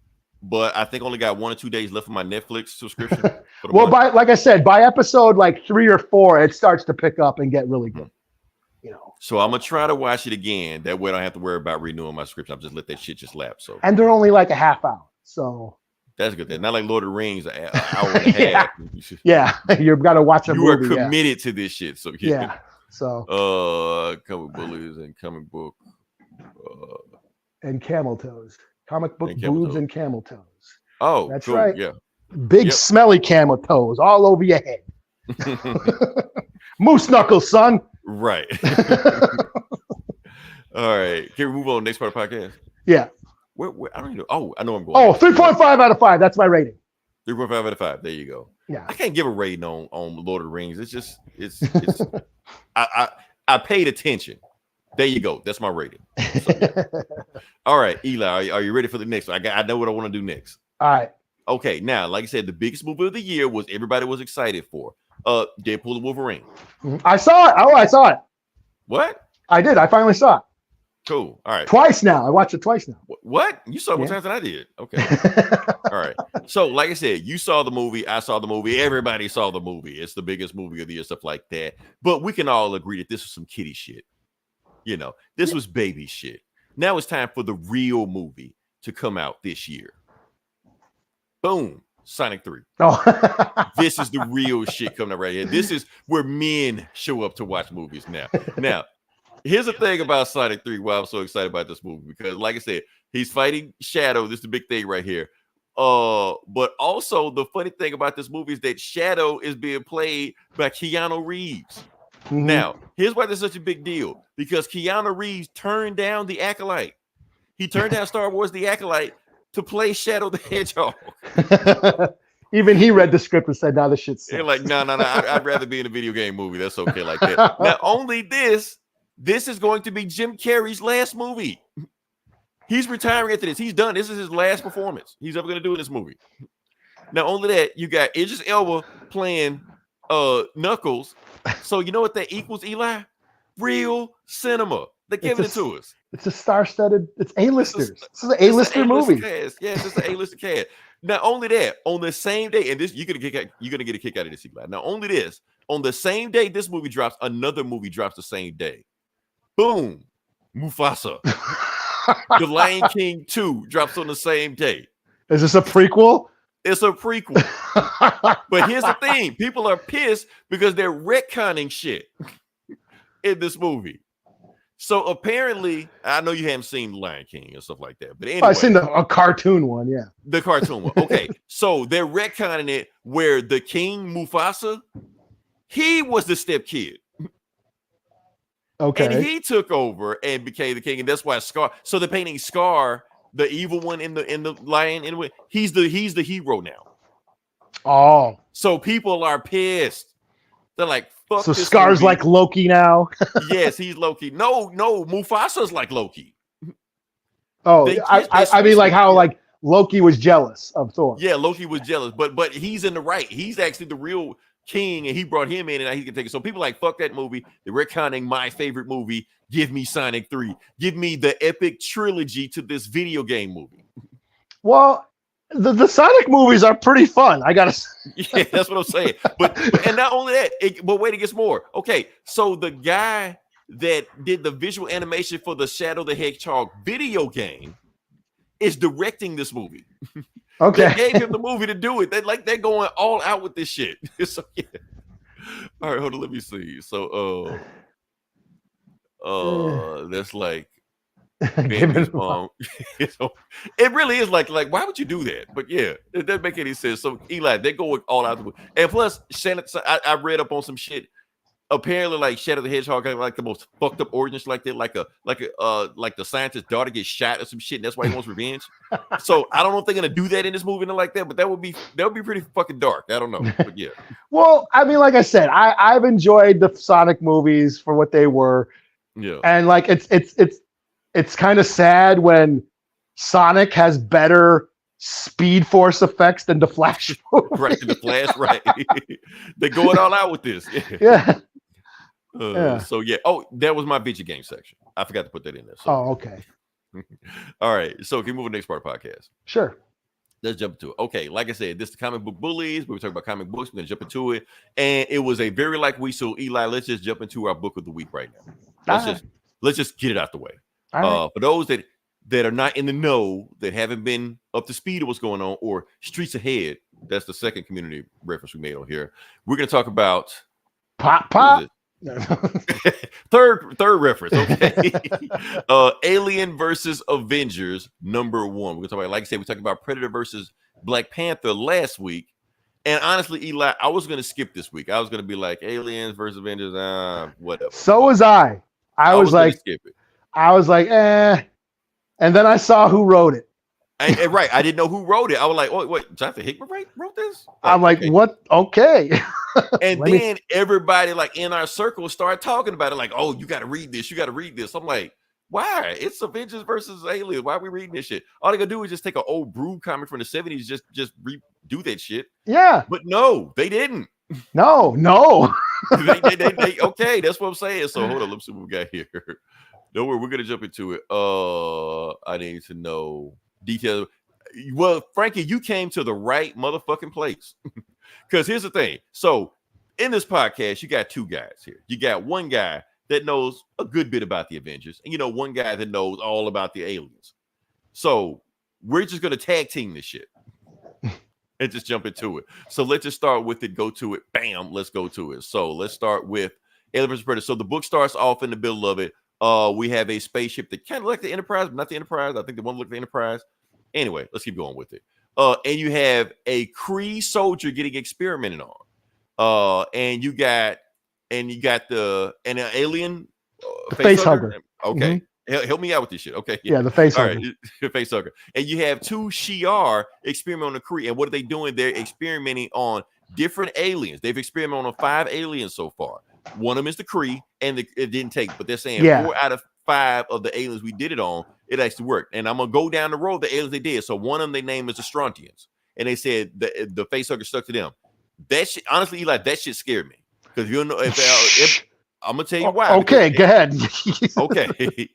but I think I only got 1 or 2 days left of my Netflix subscription. Well, like I said, by episode like 3 or 4, it starts to pick up and get really good. You know. So I'm gonna try to watch it again. That way I don't have to worry about renewing my subscription. I'll just let that shit just lapse. So and they're only like a half hour. So that's good. Then not like Lord of the Rings, an hour and a half. Yeah, you've got to watch a movie. You are committed to this shit. So yeah. So comic bullies and comic book and camel toes. Comic book and camel boobs toes. and camel toes. Oh, that's cool. right. Yeah. Big smelly camel toes all over your head. Moose knuckles, son. Right. All right. Can we move on to the next part of the podcast? Yeah. Where, I don't even know. Oh, I know I'm going. 3.5 out of 5. That's my rating. 3.5 out of 5. There you go. Yeah. I can't give a rating on Lord of the Rings. It's just I paid attention. There you go. That's my rating. So, yeah. All right, Eli, are you ready for the next one? I know what I want to do next. All right. Okay, now, like I said, the biggest movie of the year was everybody was excited for. Deadpool and Wolverine. I saw it. Oh, I saw it. What? I did. I finally saw it. Cool. All right. Twice now. I watched it twice now. What? You saw it more times than I did. Okay. All right. So, like I said, you saw the movie. I saw the movie. Everybody saw the movie. It's the biggest movie of the year, stuff like that. But we can all agree that this was some kiddie shit. You know, this was baby shit. Now it's time for the real movie to come out this year. Boom. Sonic 3. Oh. This is the real shit coming up right here. This is where men show up to watch movies now. Now, here's the thing about Sonic 3, why I'm so excited about this movie, because like I said, he's fighting Shadow. This is the big thing right here. But also the funny thing about this movie is that Shadow is being played by Keanu Reeves. Mm-hmm. Now, here's why this is such a big deal, because Keanu Reeves turned down The Acolyte. He turned down Star Wars The Acolyte to play Shadow the Hedgehog. Even he read the script and said, "No, this shit's They're like, no. I'd rather be in a video game movie. That's okay like that." Not only this is going to be Jim Carrey's last movie. He's retiring after this. He's done. This is his last performance he's ever going to do in this movie. Not only that, you got Idris Elba playing Knuckles. So you know what that equals, Eli? Real cinema. They're giving it to us. It's a star-studded. It's A-listers. This is an A-lister movie. Cast. Yes, it's an A-lister cast. Not only that, on the same day, and this you're gonna get a kick out of this, Eli. Not only this, on the same day this movie drops, another movie drops the same day. Boom, Mufasa. The Lion King 2 drops on the same day. Is this a prequel? It's a prequel. But here's the thing: people are pissed because they're retconning shit in this movie. So apparently, I know you haven't seen Lion King and stuff like that, but anyway, I've seen a cartoon one. Yeah, the cartoon one. Okay, so they're retconning it where the King Mufasa, he was the step kid. Okay, and he took over and became the king, and that's why Scar. So they're painting Scar, the evil one in the lion. Anyway, he's the hero now. Oh, so people are pissed. They're like, "Fuck." So this Scar's movie. like Loki now. Yes, he's Loki. No, Mufasa's like Loki. Oh, I mean, like how like Loki was jealous of Thor. Yeah, Loki was jealous, but he's in the right. He's actually the real king, and he brought him in, and now he can take it. So people like, fuck that movie. They're retconning my favorite movie. Give me Sonic 3. Give me the epic trilogy to this video game movie. Well, the Sonic movies are pretty fun. I gotta. Yeah, that's what I'm saying. But and not only that, but wait, it gets more. Okay, so the guy that did the visual animation for the Shadow the Hedgehog video game is directing this movie. Okay, they gave him the movie to do it. They're going all out with this shit. So yeah. All right, hold on. Let me see. So that's like Give his it- mom. So, it really is like why would you do that? But yeah, it doesn't make any sense. So Eli, they're going all out the way. And plus, Shannon, I read up on some shit. Apparently, like Shadow the Hedgehog had like the most fucked up origins like that, like the scientist's daughter gets shot or some shit, and that's why he wants revenge. So I don't know if they're gonna do that in this movie and like that, but that would be pretty fucking dark. I don't know, but yeah. Well, I mean, like I said, I've enjoyed the Sonic movies for what they were, Yeah. and like it's kind of sad when Sonic has better Speed Force effects than the Flash movie. Right, the Flash, right. They're going all out with this. Yeah. Yeah. So yeah. Oh, that was my video game section. I forgot to put that in there. So. Oh, okay. All right. So can we move to the next part of the podcast? Sure. Let's jump into it. Okay, like I said, this is the comic book bullies. We're talking about comic books. We're gonna jump into it. And it was a very like week. So Eli, let's just jump into our book of the week right now. Let's just get it out the way. All right. For those that are not in the know, that haven't been up to speed of what's going on, or streets ahead. That's the second community reference we made on here. We're gonna talk about Pop. third reference. Okay. Alien versus Avengers #1. We're gonna talk about, like I said, we talked about Predator versus Black Panther last week. And honestly, Eli, I was gonna skip this week. I was gonna be like Aliens versus Avengers, whatever. So was I. I was like, skip it. I was like, eh. And then I saw who wrote it. Right. I didn't know who wrote it. I was like, oh, wait, Jonathan Hickman wrote this? I'm like, okay. What? Okay. And then everybody like in our circle started talking about it, like, oh, you got to read this. You got to read this. I'm like, why? It's Avengers versus Aliens. Why are we reading this shit? All they gonna do is just take an old Brew comic from the 70s, just redo that shit. Yeah. But no, they didn't. No. they okay, that's what I'm saying. So hold on, let's see what we got here. Don't worry, we're gonna jump into it. I need to know details. Well, Frankie, you came to the right motherfucking place. Because here's the thing. So in this podcast, you got two guys here. You got one guy that knows a good bit about the Avengers, and one guy that knows all about the aliens. So we're just gonna tag team this shit and just jump into it. So let's just start with it. Go to it. Bam. Let's go to it. So let's start with Alien vs. Predator. So the book starts off in the middle of it. We have a spaceship that kind of like the Enterprise, but not the Enterprise. I think the one look like the Enterprise. Anyway, let's keep going with it. And you have a Kree soldier getting experimented on. And you got an alien face hugger. Okay. Help me out with this shit. Okay. Yeah, the face hugger. Right. Face hugger. And you have two Shi'ar experimenting on the Kree. And what are they doing? They're experimenting on different aliens. They've experimented on 5 aliens so far. One of them is the Kree, and it didn't take. But they're saying 4 out of 5 of the aliens we did it on, it actually worked. And I'm gonna go down the road the aliens they did. So one of them they named is the Strontians, and they said the facehugger stuck to them. That shit, honestly, Eli, that shit scared me because you know if I'm gonna tell you why. Okay, go ahead. Okay,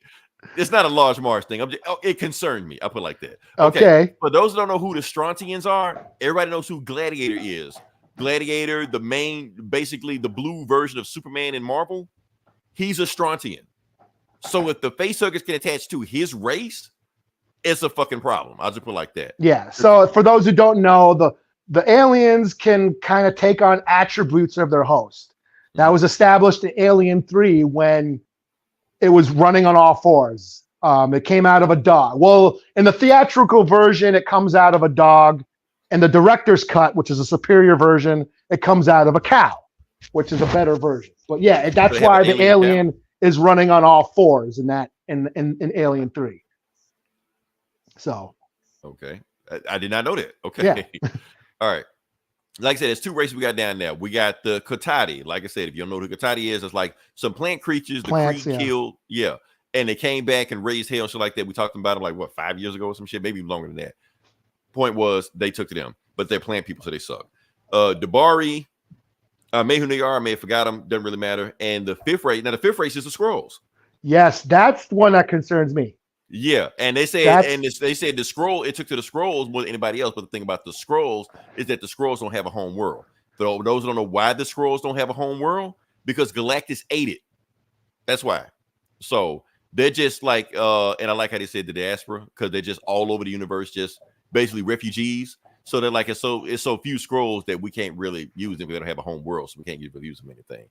it's not a large Mars thing. It concerned me. I put it like that. Okay. For those who don't know who the Strontians are, everybody knows who Gladiator is. Gladiator, basically the blue version of Superman in Marvel, he's a Strontian. So if the facehuggers can attach to his race, it's a fucking problem. I'll just put it like that. Yeah. So for those who don't know, the aliens can kind of take on attributes of their host. That was established in Alien 3 when it was running on all fours. It came out of a dog. Well, in the theatrical version, it comes out of a dog. And the director's cut, which is a superior version, it comes out of a cow, which is a better version. But yeah, that's why the alien is running on all fours in Alien 3. So okay. I did not know that. Okay. Yeah. All right. Like I said, there's 2 races we got down there. We got the Kotati. Like I said, if you don't know who Kotati is, it's like some plant creatures the Kree killed. Yeah. And they came back and raised hell and shit like that. We talked about them like 5 years ago or some shit, maybe longer than that. Point was they took to them, but they're plant people, so they suck. Dabari, may who they are, may have forgot them, doesn't really matter. And the 5th race, now the 5th race is the Skrulls. Yes, that's the one that concerns me. Yeah, and they said, they said the scroll, it took to the Skrulls more than anybody else. But the thing about the Skrulls is that the Skrulls don't have a home world. So those who don't know why the Skrulls don't have a home world, because Galactus ate it. That's why. So they're just like, and I like how they said the diaspora, because they're just all over the universe, just basically refugees. So they're like, it's so few scrolls that we can't really use them. We don't have a home world, so we can't use them anything.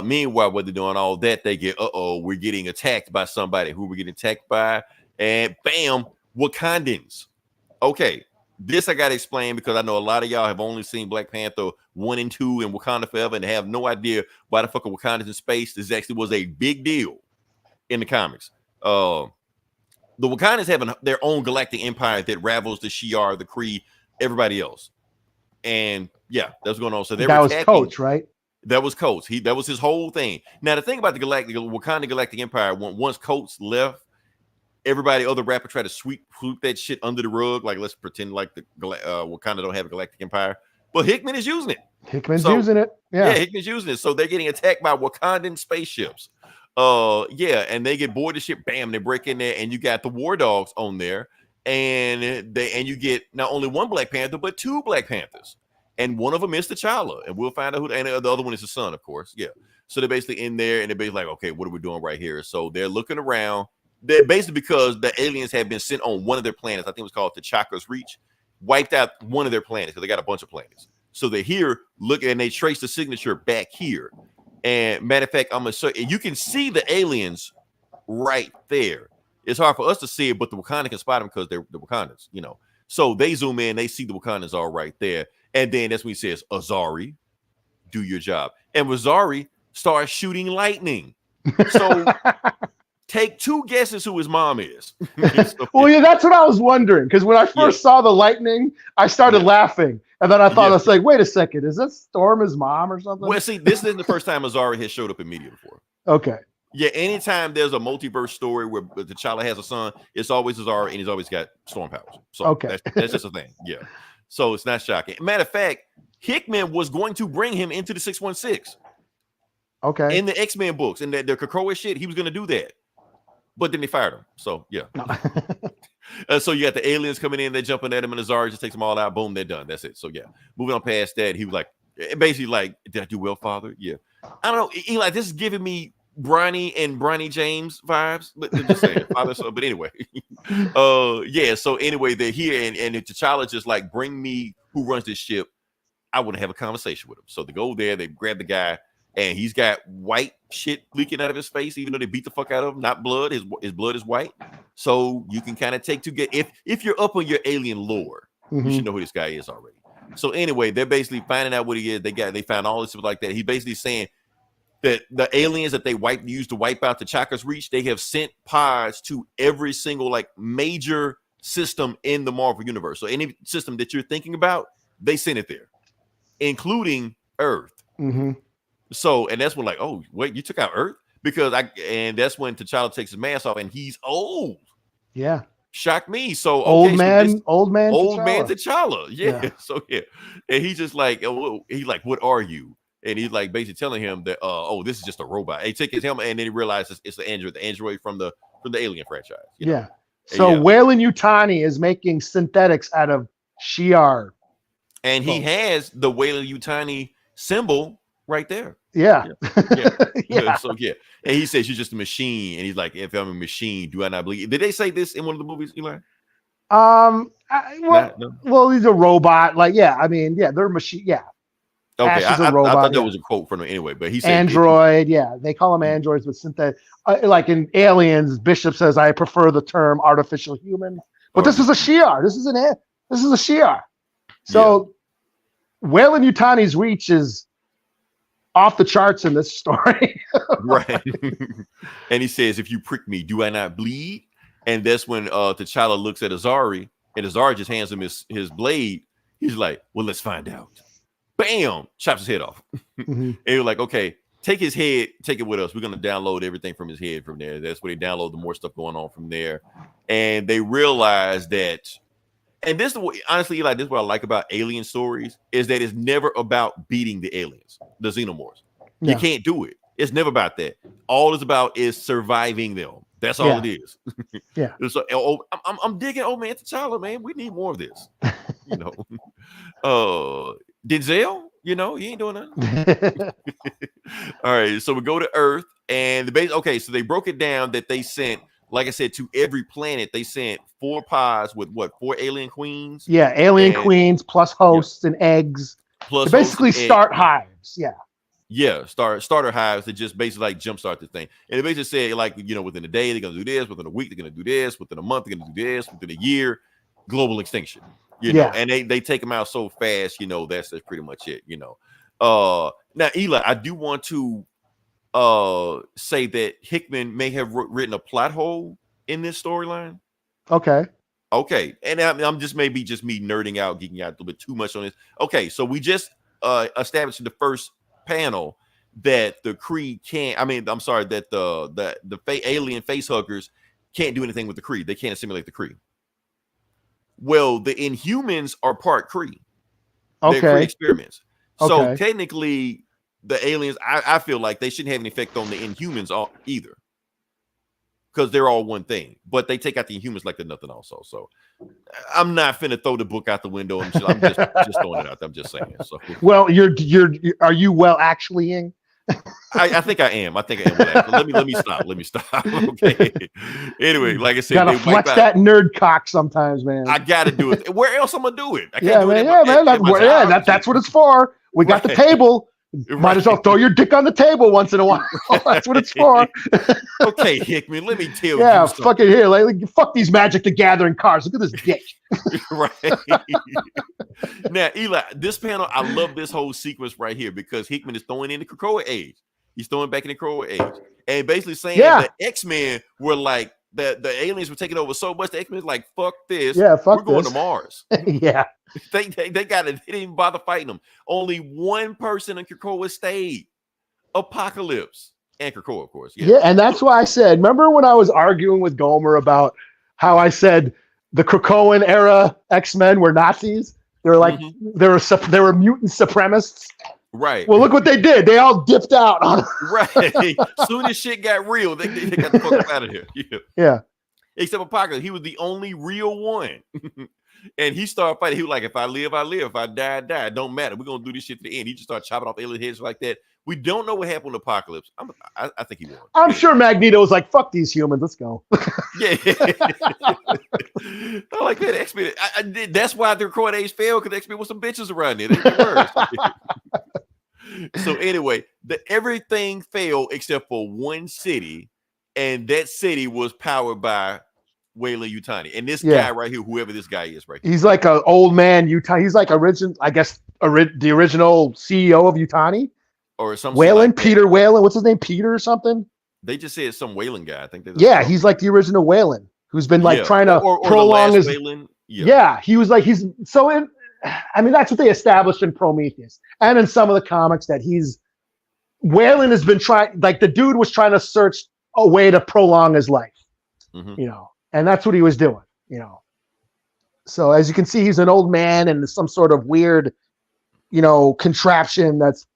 Meanwhile, while they're doing all that, they get, we're getting attacked by somebody. Who we're getting attacked by? And bam, Wakandans. Okay, this I gotta explain because I know a lot of y'all have only seen Black Panther 1 and 2 and Wakanda Forever and have no idea why the fuck Wakanda's in space. This actually was a big deal in the comics. The Wakandans have their own galactic empire that rivals the Shi'ar, the Kree, everybody else. And yeah, that's going on. So that was Coach, right? That was Coach. That was his whole thing. Now the thing about the Wakanda Galactic Empire, once Coach left, everybody, other rapper tried to sweep that shit under the rug. Like, let's pretend like the Wakanda don't have a galactic empire. But Hickman is using it. Hickman's using it. Yeah, Hickman's using it. So they're getting attacked by Wakandan spaceships. And they get boarded ship. Bam, they break in there, and you got the War Dogs on there, and you get not only one Black Panther but two Black Panthers, and one of them is T'Challa, and we'll find out who. And the other one is the son, of course. Yeah. So they're basically in there, and they're basically like, okay, what are we doing right here? So they're looking around. They're basically because the aliens have been sent on one of their planets. I think it was called T'Chaka's Reach, wiped out one of their planets because they got a bunch of planets. So they're here, look, and they trace the signature back here. And matter of fact, I'm gonna show you can see the aliens right there. It's hard for us to see it, but the Wakanda can spot them because they're the Wakandans, you know. So they zoom in, they see the Wakandans all right there, and then that's when he says, "Azari, do your job." And Azari starts shooting lightning. So take two guesses who his mom is. Well, yeah, that's what I was wondering because when I first saw the lightning, I started laughing. And then I thought, I was like, wait a second, is that Storm his mom or something? Well, see, this isn't the first time Azari has showed up in media before. Okay. Yeah, anytime there's a multiverse story where T'Challa has a son, it's always Azari, and he's always got storm powers. So okay, that's just a thing. Yeah. So it's not shocking. Matter of fact, Hickman was going to bring him into the 616. Okay. In the X-Men books, and the Krakoa shit, he was going to do that. But then they fired him. So yeah. So you got the aliens coming in, they're jumping at him, and Azari just takes them all out. Boom, they're done. That's it. So yeah, moving on past that, he was like, basically like, did I do well, Father? Yeah. I don't know. Eli, this is giving me Bronny and Bronny James vibes. But just saying, Father. So, but anyway, yeah. So anyway, they're here, and T'Challa just like, bring me who runs this ship. I want to have a conversation with him. So they go there, they grab the guy. And he's got white shit leaking out of his face, even though they beat the fuck out of him. Not blood. His blood is white. So you can kind of take to get if you're up on your alien lore, you should know who this guy is already. So anyway, they're basically finding out what he is. They found all this stuff like that. He's basically saying that the aliens that they used to wipe out the T'Chaka's Reach, they have sent pods to every single like major system in the Marvel universe. So any system that you're thinking about, they sent it there, including Earth. So, and that's when like, oh, wait, you took out Earth? And that's when T'Challa takes his mask off and he's old. Yeah. Shocked me. So old man T'Challa. Yeah. So yeah. And he's just like, he's like, what are you? And he's like basically telling him that, this is just a robot. And he took his helmet and then he realizes it's the android from the Alien franchise. You know? Yeah. So Weyland Yutani is making synthetics out of Shi'ar. And he has the Weyland Yutani symbol right there. Yeah. So yeah. And he says, you're just a machine. And he's like, if I'm a machine, do I not believe? Did they say this in one of the movies, Eli? Well, he's a robot. Like, yeah, I mean, yeah, they're a machine. Yeah. Okay. I thought that was a quote from him anyway, but he said android. They call them androids with synthetic. Like in Aliens, Bishop says, I prefer the term artificial human. But this is a Shi'ar. This is a Shi'ar. So Weyland Yutani's reach is off the charts in this story. Right. And he says, if you prick me, do I not bleed? And that's when T'Challa looks at Azari, and Azari just hands him his blade. He's like, well, let's find out. Bam! Chops his head off. And he was like, okay, take his head, take it with us. We're going to download everything from his head from there. That's where they download the more stuff going on from there. And they realize that, and this is what, honestly, Eli, this is what I like about alien stories, is that it's never about beating the aliens, the xenomorphs. You can't do it. It's never about that. All it's about is surviving them. That's all it is. Yeah. So, I'm digging old man T'Challa, man. We need more of this. You know. Denzel, you know, he ain't doing nothing. All right, so we go to Earth, and so they broke it down that they sent like I said, to every planet they sent 4 pods with what 4 alien queens. Yeah, alien queens plus hosts and eggs. Plus to basically start hives. Yeah. Yeah, starter hives that just basically like jumpstart the thing. And it basically said, like, within a day they're gonna do this, within a week they're gonna do this, within a month they're gonna do this, within a year, global extinction. Know, and they take them out so fast, that's pretty much it. Now, Eli, I do want to say that Hickman may have written a plot hole in this storyline. Okay, and I'm just maybe just me nerding out, geeking out a little bit too much on this. Okay, so we just established in the first panel that the Kree can't. I'm sorry, that the alien face huggers can't do anything with the Kree. They can't assimilate the Kree. Well, the Inhumans are part Kree. They're Kree experiments. So technically, the aliens, I feel like they shouldn't have any effect on the Inhumans either, because they're all one thing. But they take out the Inhumans like they're nothing also. So I'm not finna throw the book out the window. I'm just throwing it out. I'm just saying. So well, are you well actuallying? I think I am. Let me stop. Okay. Anyway, like I said, gotta flex that nerd cock sometimes, man. I gotta do it. Where else I'm gonna do it? I can't do it. That's what it's for. We got the table. Might as well throw your dick on the table once in a while. That's what it's for. Okay, Hickman, let me tell you. Yeah, fucking here. Like, fuck these Magic the Gathering cards. Look at this dick. Right. Now, Eli, this panel, I love this whole sequence right here because Hickman is throwing in the Krakoa age. He's throwing back in the Krakoa age. And basically saying that X-Men were like, the aliens were taking over so much, the X-Men like, fuck this. Yeah, fuck We're going to Mars. Yeah. They didn't even bother fighting them. Only one person in Krakoa stayed. Apocalypse. And Krakoa, of course. Yeah, and that's why I said, remember when I was arguing with Gomer about how I said the Krakoan era X-Men were Nazis? They were like, they were mutant supremacists. Right. Well, look what they did. They all dipped out. Right. Soon as shit got real, they got the fuck out of here. Yeah. Except Apocalypse. He was the only real one. And he started fighting. He was like, if I live, I live. If I die, I die. It don't matter. We're going to do this shit to the end. He just started chopping off alien heads like that. We don't know what happened to Apocalypse. I think he won. I'm sure Magneto was like, fuck these humans. Let's go. Yeah. I like that. X-Men. That's why the Krakoa age failed, because X-Men was some bitches around there. They were worse. So anyway, everything failed except for one city. And that city was powered by Weyland Yutani. And this guy right here, whoever this guy is right here. He's like an old man Yutani. He's like the original CEO of Yutani. Or some Weyland, like Peter Weyland. What's his name? Peter or something? They just said some Weyland guy. I think he's like the original Weyland who's been like trying to prolong his Weyland. Yeah, he was like that's what they established in Prometheus. And in some of the comics that Weyland has been trying, like the dude was trying to search a way to prolong his life. And that's what he was doing, So as you can see, he's an old man and some sort of weird, contraption that's,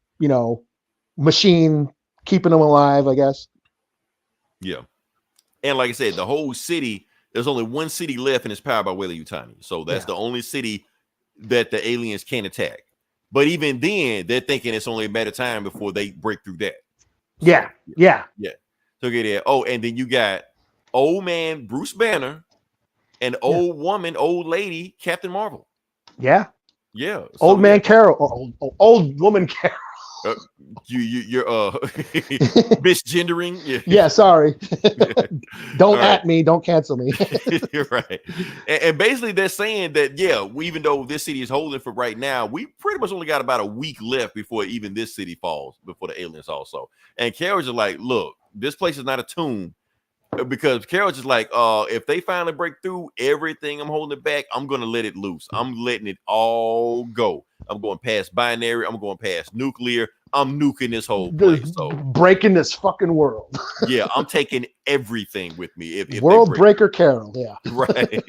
machine keeping him alive, I guess. Yeah. And like I said, the whole city, there's only one city left and it's powered by Weyland Yutani. So that's the only city that the aliens can't attack. But even then, they're thinking it's only a matter of time before they break through that. So, yeah. So get there. Oh, and then you got old man Bruce Banner and old lady Captain Marvel. Yeah. So, old man Carol, old woman Carol. You're misgendering. Yeah, sorry. Don't at me. Don't cancel me. You're right. And basically they're saying that, even though this city is holding for right now, we pretty much only got about a week left before even this city falls, before the aliens also. And Carol's just like, look, this place is not a tomb. Because Carol's just like, if they finally break through everything, I'm holding it back. I'm going to let it loose. I'm letting it all go. I'm going past binary. I'm going past nuclear. I'm nuking this whole place. So breaking this fucking world. Yeah, I'm taking everything with me. If World Breaker Carol. Yeah. Right.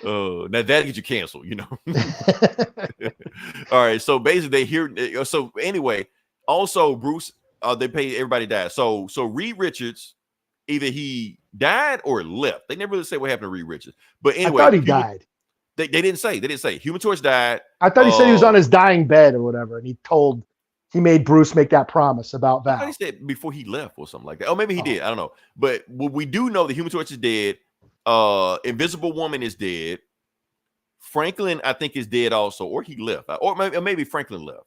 Now that gets you canceled, All right. So basically so anyway, also Bruce, they pay everybody died. So Reed Richards, either he died or left. They never really say what happened to Reed Richards. But anyway, I thought he died. They didn't say. They didn't say. Human Torch died. I thought he said he was on his dying bed or whatever, and he he made Bruce make that promise about I thought Val. he said before he left or something like that. Oh, maybe he did. I don't know. But we do know the Human Torch is dead. Invisible Woman is dead. Franklin, I think, is dead also, or he left, or maybe Franklin left.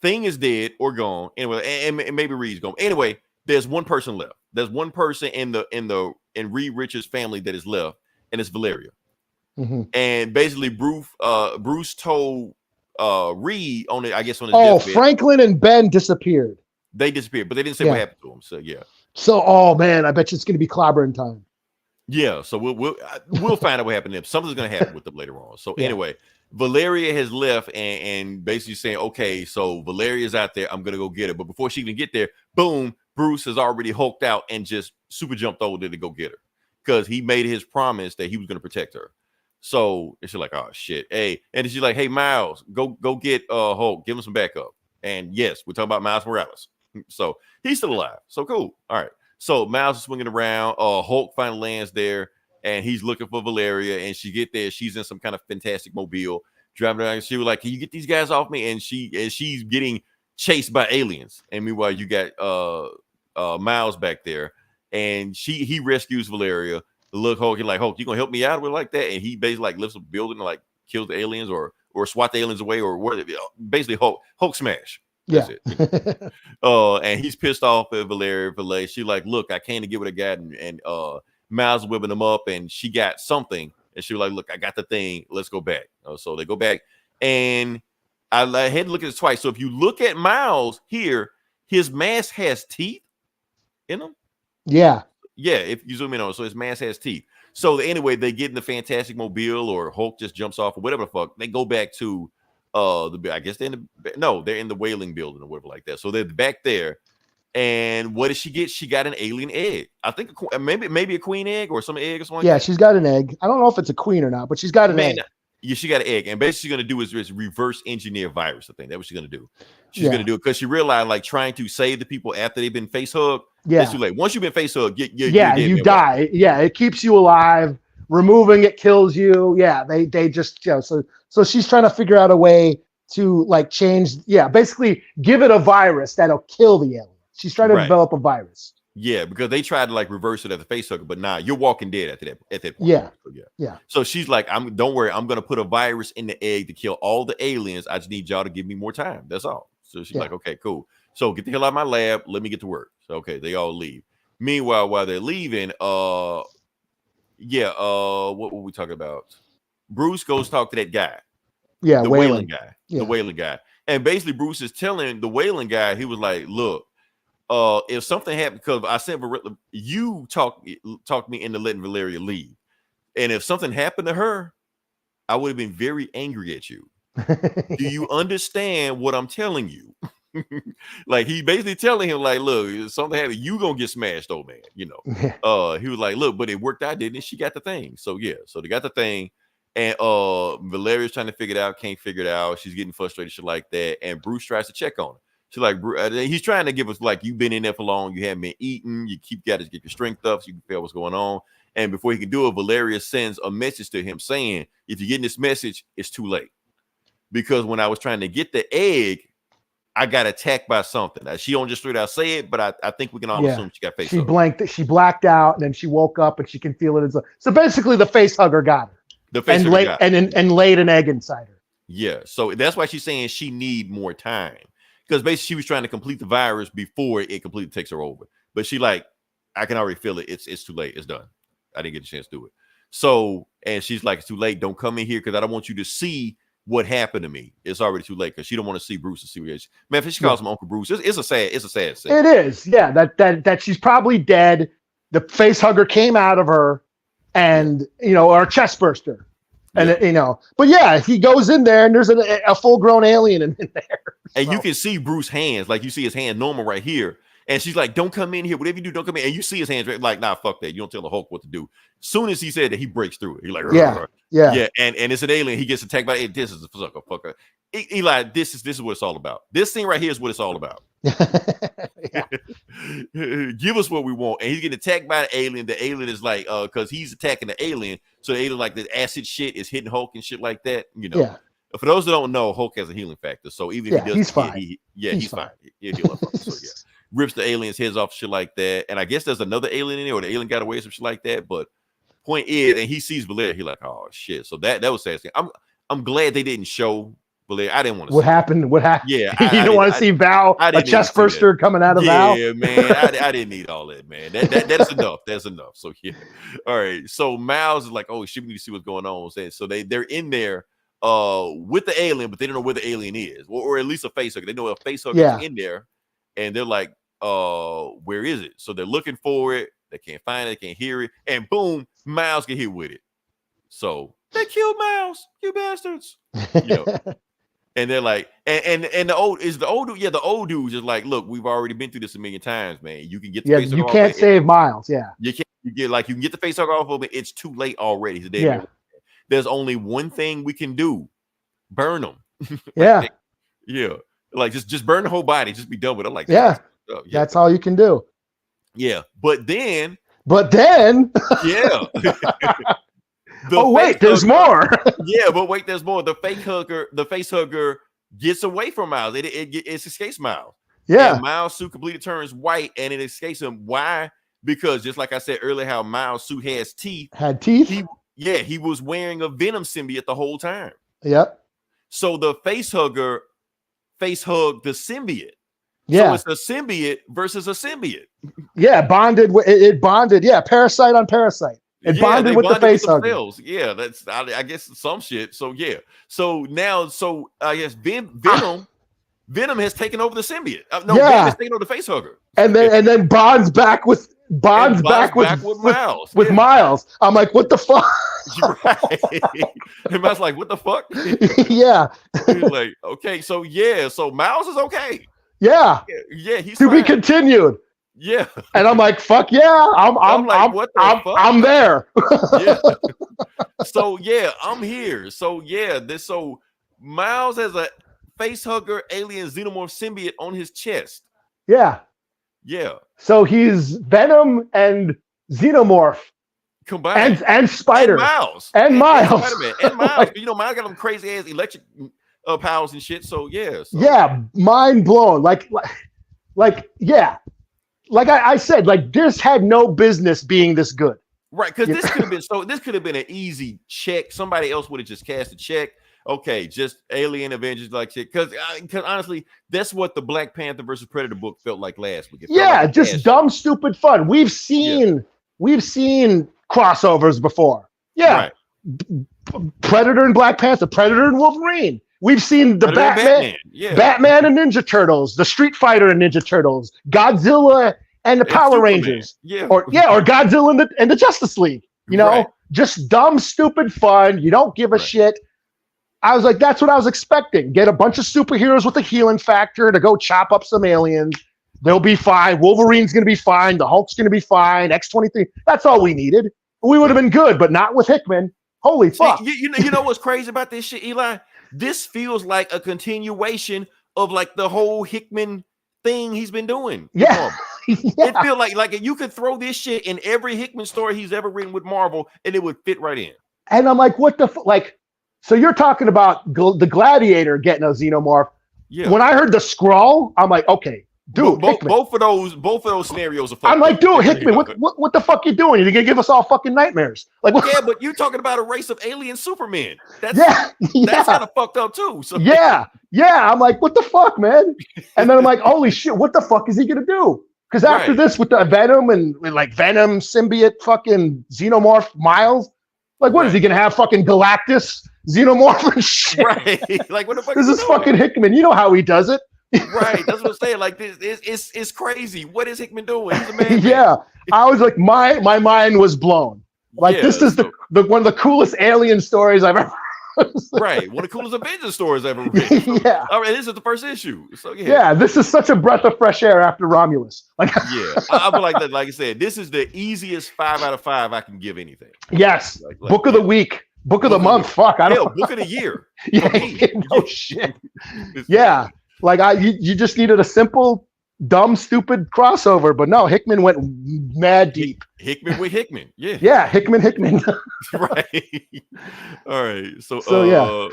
Thing is dead or gone. Anyway, and maybe Reed's gone. Anyway, there's one person left. There's one person in Reed Richards' family that is left, and it's Valeria. Mm-hmm. And basically, Bruce told Reed on his deathbed. Franklin and Ben disappeared. They disappeared, but they didn't say what happened to them. So yeah. So, oh man, I bet you it's going to be clobbering time. Yeah, so we'll find out what happened to them. Something's going to happen with them later on. So anyway, Valeria has left and basically saying, okay, so Valeria's out there. I'm going to go get her. But before she even get there, boom, Bruce has already hulked out and just super jumped over there to go get her because he made his promise that he was going to protect her. So she's like, oh shit, hey, and she's like, hey Miles, go get Hulk, give him some backup. And yes, we're talking about Miles Morales. So he's still alive. So cool. All right. So Miles is swinging around. Hulk finally lands there, and he's looking for Valeria. And she get there. She's in some kind of fantastic mobile driving around. She was like, "Can you get these guys off me?" And she's getting chased by aliens. And meanwhile, you got Miles back there, and he rescues Valeria. Look, Hulk, you're like, Hulk, you gonna help me out with like that? And he basically like lifts a building and like kills the aliens or swat the aliens away or what? Basically, Hulk smash. That's it. And he's pissed off at Valeria. She like, look, I came to get what I got, and Miles whipping him up, and she got something, and she was like, look, I got the thing. Let's go back. So they go back, and I had to look at this twice. So if you look at Miles here, his mask has teeth in them. Yeah. If you zoom in on it, so his mask has teeth. So anyway, they get in the Fantastic Mobile, or Hulk just jumps off, or whatever the fuck. They go back to I guess they're in the Whaling building or whatever like that. So they're back there, and what did she get? She got an alien egg. I think maybe a queen egg or some egg or something. Yeah, she's got an egg. I don't know if it's a queen or not, but she's got an egg. Yeah, she got an egg, and basically she's gonna do is reverse engineer virus. I think that's what she's gonna do. She's gonna do it because she realized like trying to save the people after they've been face hugged. Yeah, it's too late. Once you've been face hugged, you die. Yeah, it keeps you alive. Removing it kills you. Yeah, they just so she's trying to figure out a way to like change. Yeah, basically give it a virus that'll kill the alien. She's trying to develop a virus. Yeah, because they tried to like reverse it at the face hugger, but nah, you're walking dead at that point. Yeah. So So she's like, don't worry, I'm gonna put a virus in the egg to kill all the aliens. I just need y'all to give me more time. That's all. So she's like, okay, cool. So get the hell out of my lab. Let me get to work. So okay, they all leave. Meanwhile, while they're leaving, what were we talking about? Bruce goes talk to that guy. Yeah, the Whaling guy. Yeah. The Whaling guy. And basically Bruce is telling the Whaling guy, he was like, look, if something happened, because I said you talked me into letting Valeria leave. And if something happened to her, I would have been very angry at you. Do you understand what I'm telling you? Like he basically telling him, like, look, if something happened, you gonna get smashed, old man. He was like, look, but it worked out, didn't it? She got the thing. So yeah, so they got the thing. And Valeria's trying to figure it out, can't figure it out. She's getting frustrated, shit like that. And Bruce tries to check on her. She's like, he's trying to give us like, you've been in there for long, you haven't been eating, you got to get your strength up so you can feel what's going on. And before he can do it, Valeria sends a message to him saying, if you're getting this message, it's too late. Because when I was trying to get the egg, I got attacked by something. Now, she don't just straight out say it, but I think we can all assume she got face hugger. She blacked out, and then she woke up, and she can feel it. So basically, the face hugger got her. And laid an egg inside her. Yeah, so that's why she's saying she need more time. Because basically she was trying to complete the virus before it completely takes her over. But she like, I can already feel it. It's too late. It's done. I didn't get a chance to do it. So, and she's like, it's too late. Don't come in here because I don't want you to see what happened to me. It's already too late because she don't want to see Bruce and see what it is. Man, if she calls him Uncle Bruce, it's a sad scene. It is. Yeah, that she's probably dead. The face hugger came out of her and, or a chest burster. And, but yeah, he goes in there and there's a full grown alien in there. And you can see Bruce's hands, like you see his hand normal right here. And she's like, don't come in here. Whatever you do, don't come in. And you see his hands like, nah, fuck that. You don't tell the Hulk what to do. Soon as he said that, he breaks through it. He's like, yeah. And it's an alien. He gets attacked by it. This is a fucker. Eli, this is what it's all about. This thing right here is what it's all about. Give us what we want. And he's getting attacked by an alien. The alien is like, because he's attacking the alien. So the alien, like the acid shit is hitting Hulk and shit like that. For those that don't know, Hulk has a healing factor. So even if he doesn't he's fine. he's fine. He'll heal up. So yeah. Rips the aliens' heads off, shit like that. And I guess there's another alien in there, or the alien got away, some shit like that. But point is, and he sees Valeria, he's like, oh shit. So that was sad. I'm glad they didn't show Valeria. I didn't want to what happened. What happened? Yeah. You didn't want to see Val, a chest burster coming out of Val? Yeah, man. I didn't need all that, man. That's enough. That's enough. So yeah. All right. So Miles is like, oh shit, we need to see what's going on. So they're in there with the alien, but they don't know where the alien is, or at least a face hugger. They know a face hugger is in there, and they're like, where is it? So they're looking for it. They can't find it. They can't hear it, and boom, Miles get hit with it. So they killed Miles, you bastards. And they're like, and the old dude. Yeah, the old dude just like, look, we've already been through this a million times, man. You can get the face you can't save Miles. Yeah, you can't. You can get the face hugger off of it. It's too late already. He's dead. Yeah. There's only one thing we can do: burn them. Yeah. Like just burn the whole body. Just be done with it. Like that's all you can do. Yeah, but then yeah. Oh wait, there's more. Yeah, but wait, there's more. The face hugger gets away from Miles. It escapes Miles. Yeah, and Miles' suit completely turns white, and it escapes him. Why? Because just like I said earlier, how Miles' suit has teeth. Had teeth. He was wearing a Venom symbiote the whole time. Yep. So the face hugger face hugged the symbiote. Yeah. So it's a symbiote versus a symbiote. Yeah, bonded. It bonded. Yeah, parasite on parasite. It bonded with the face hugger. Yeah, that's I guess some shit. So yeah. So now, I guess Venom has taken over the symbiote. Venom has taken over the face hugger. And then bonds back with Miles. With Miles. I'm like, what the fuck? Right. And Miles like, what the fuck? Yeah. He's like, okay, so Miles is okay. Yeah. Yeah, he's to fine. be continued. Yeah. And I'm like, fuck yeah. I'm there. Yeah. So yeah, I'm here. So yeah, so Miles has a face hugger alien xenomorph symbiote on his chest. Yeah. Yeah. So he's Venom and Xenomorph combined, and Spider, and Miles, and Miles, Spider-Man, and Miles. Miles got them crazy ass electric powers and shit. So yeah. Yeah, mind blown. Like yeah. Like I said, like this had no business being this good. Right, because this could have been an easy check. Somebody else would have just cast a check. Okay, just Alien Avengers like shit. Because honestly, that's what the Black Panther versus Predator book felt like last week. Yeah, just dumb, stupid fun. We've seen crossovers before. Yeah, right. Predator and Black Panther, Predator and Wolverine. We've seen the Batman and Ninja Turtles, the Street Fighter and Ninja Turtles, Godzilla and the Power Rangers, or Godzilla and the Justice League. You know, just dumb, stupid fun. You don't give a shit. I was like, that's what I was expecting. Get a bunch of superheroes with a healing factor to go chop up some aliens. They'll be fine. Wolverine's going to be fine. The Hulk's going to be fine. X-23. That's all we needed. We would have been good, but not with Hickman. Holy fuck. You know what's crazy about this shit, Eli? This feels like a continuation of like the whole Hickman thing he's been doing. Yeah. It feels like you could throw this shit in every Hickman story he's ever written with Marvel and it would fit right in. And I'm like, what the like, so you're talking about the Gladiator getting a xenomorph. Yeah. When I heard the Skrull, I'm like, okay, dude, both of those scenarios are fucked. I'm like, dude, Hickman, what the fuck you doing? You're gonna give us all fucking nightmares. Like, what? Yeah, but you're talking about a race of alien Supermen. That's kind of fucked up too. So yeah. I'm like, what the fuck, man? And then I'm like, holy shit, what the fuck is he gonna do? Because after this, with the Venom and like Venom symbiote, fucking xenomorph Miles, like, what is he gonna have? Fucking Galactus xenomorph and shit? Right? Like, what the fuck? This is fucking Hickman. You know how he does it. Right, that's what I'm saying. Like, this it's crazy. What is Hickman doing? He's a man. Yeah, I was like, my mind was blown. Like, this is the one of the coolest alien stories I've ever. Right, one of the coolest Avengers stories I've ever read. So, yeah. All right, this is the first issue. So yeah, this is such a breath of fresh air after Romulus. Like, yeah, I feel like that. Like I said, this is the easiest 5 out of 5 I can give anything. Yes, book of the week, book of the month. Fuck, I don't. Book of the year. Yeah, no shit. Yeah, like you just needed a simple, dumb, stupid crossover, but no, Hickman went mad deep. Hickman with Hickman. Yeah, Hickman. Right. All right. So yeah.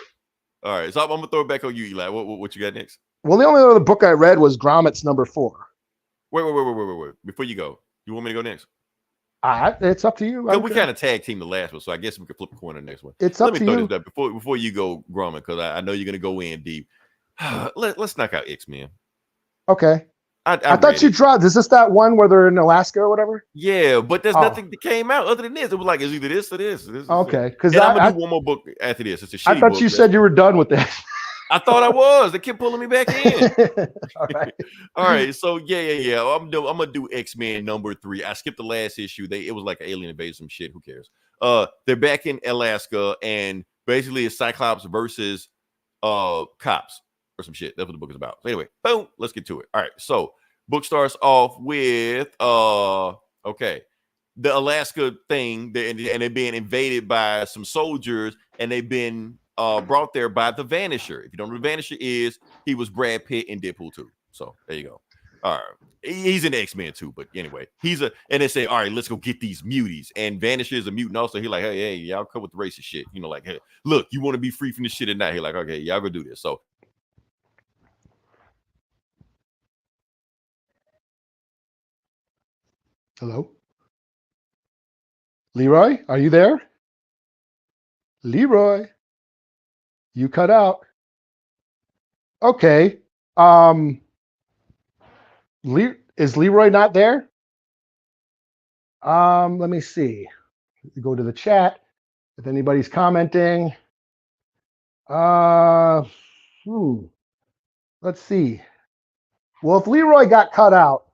All right, so I'm gonna throw it back on you, Eli. What you got next? Well, the only other book I read was Grommets #4. Wait. Before you go, you want me to go next? It's up to you. Because we kind of tag team the last one, so I guess we could flip the coin on the next one. It's Let up me to throw you. this back before you go, Grumman, because I know you're gonna go in deep. Let's knock out X-Men. Okay. I thought you dropped. Is this that one where they're in Alaska or whatever? Yeah, but there's nothing that came out other than this. It was like it's either this or this. Okay, because I'm gonna do one more book after this. It's a shitty I thought book. you said you were done with this. I thought I was. They kept pulling me back in. All right. All right. So yeah. I'm gonna do X-Men #3. I skipped the last issue. It was like an alien invasion, some shit. Who cares? They're back in Alaska, and basically it's Cyclops versus cops or some shit. That's what the book is about. So anyway, boom. Let's get to it. All right. So book starts off with okay, the Alaska thing, and they're being invaded by some soldiers, and they've been brought there by the Vanisher. If you don't know what the Vanisher is, he was Brad Pitt in Deadpool 2. So there you go. All right. He's an X-Men too, but anyway, and they say, all right, let's go get these muties. And Vanisher is a mutant also. He's like, hey, y'all come with the racist shit. You know, like, hey, look, you want to be free from this shit at night. He's like, okay, y'all go do this. So Hello? Leroy, are you there? Leroy, you cut out. Okay. Is Leroy not there? Let me see. Go to the chat if anybody's commenting. Let's see. Well, if Leroy got cut out,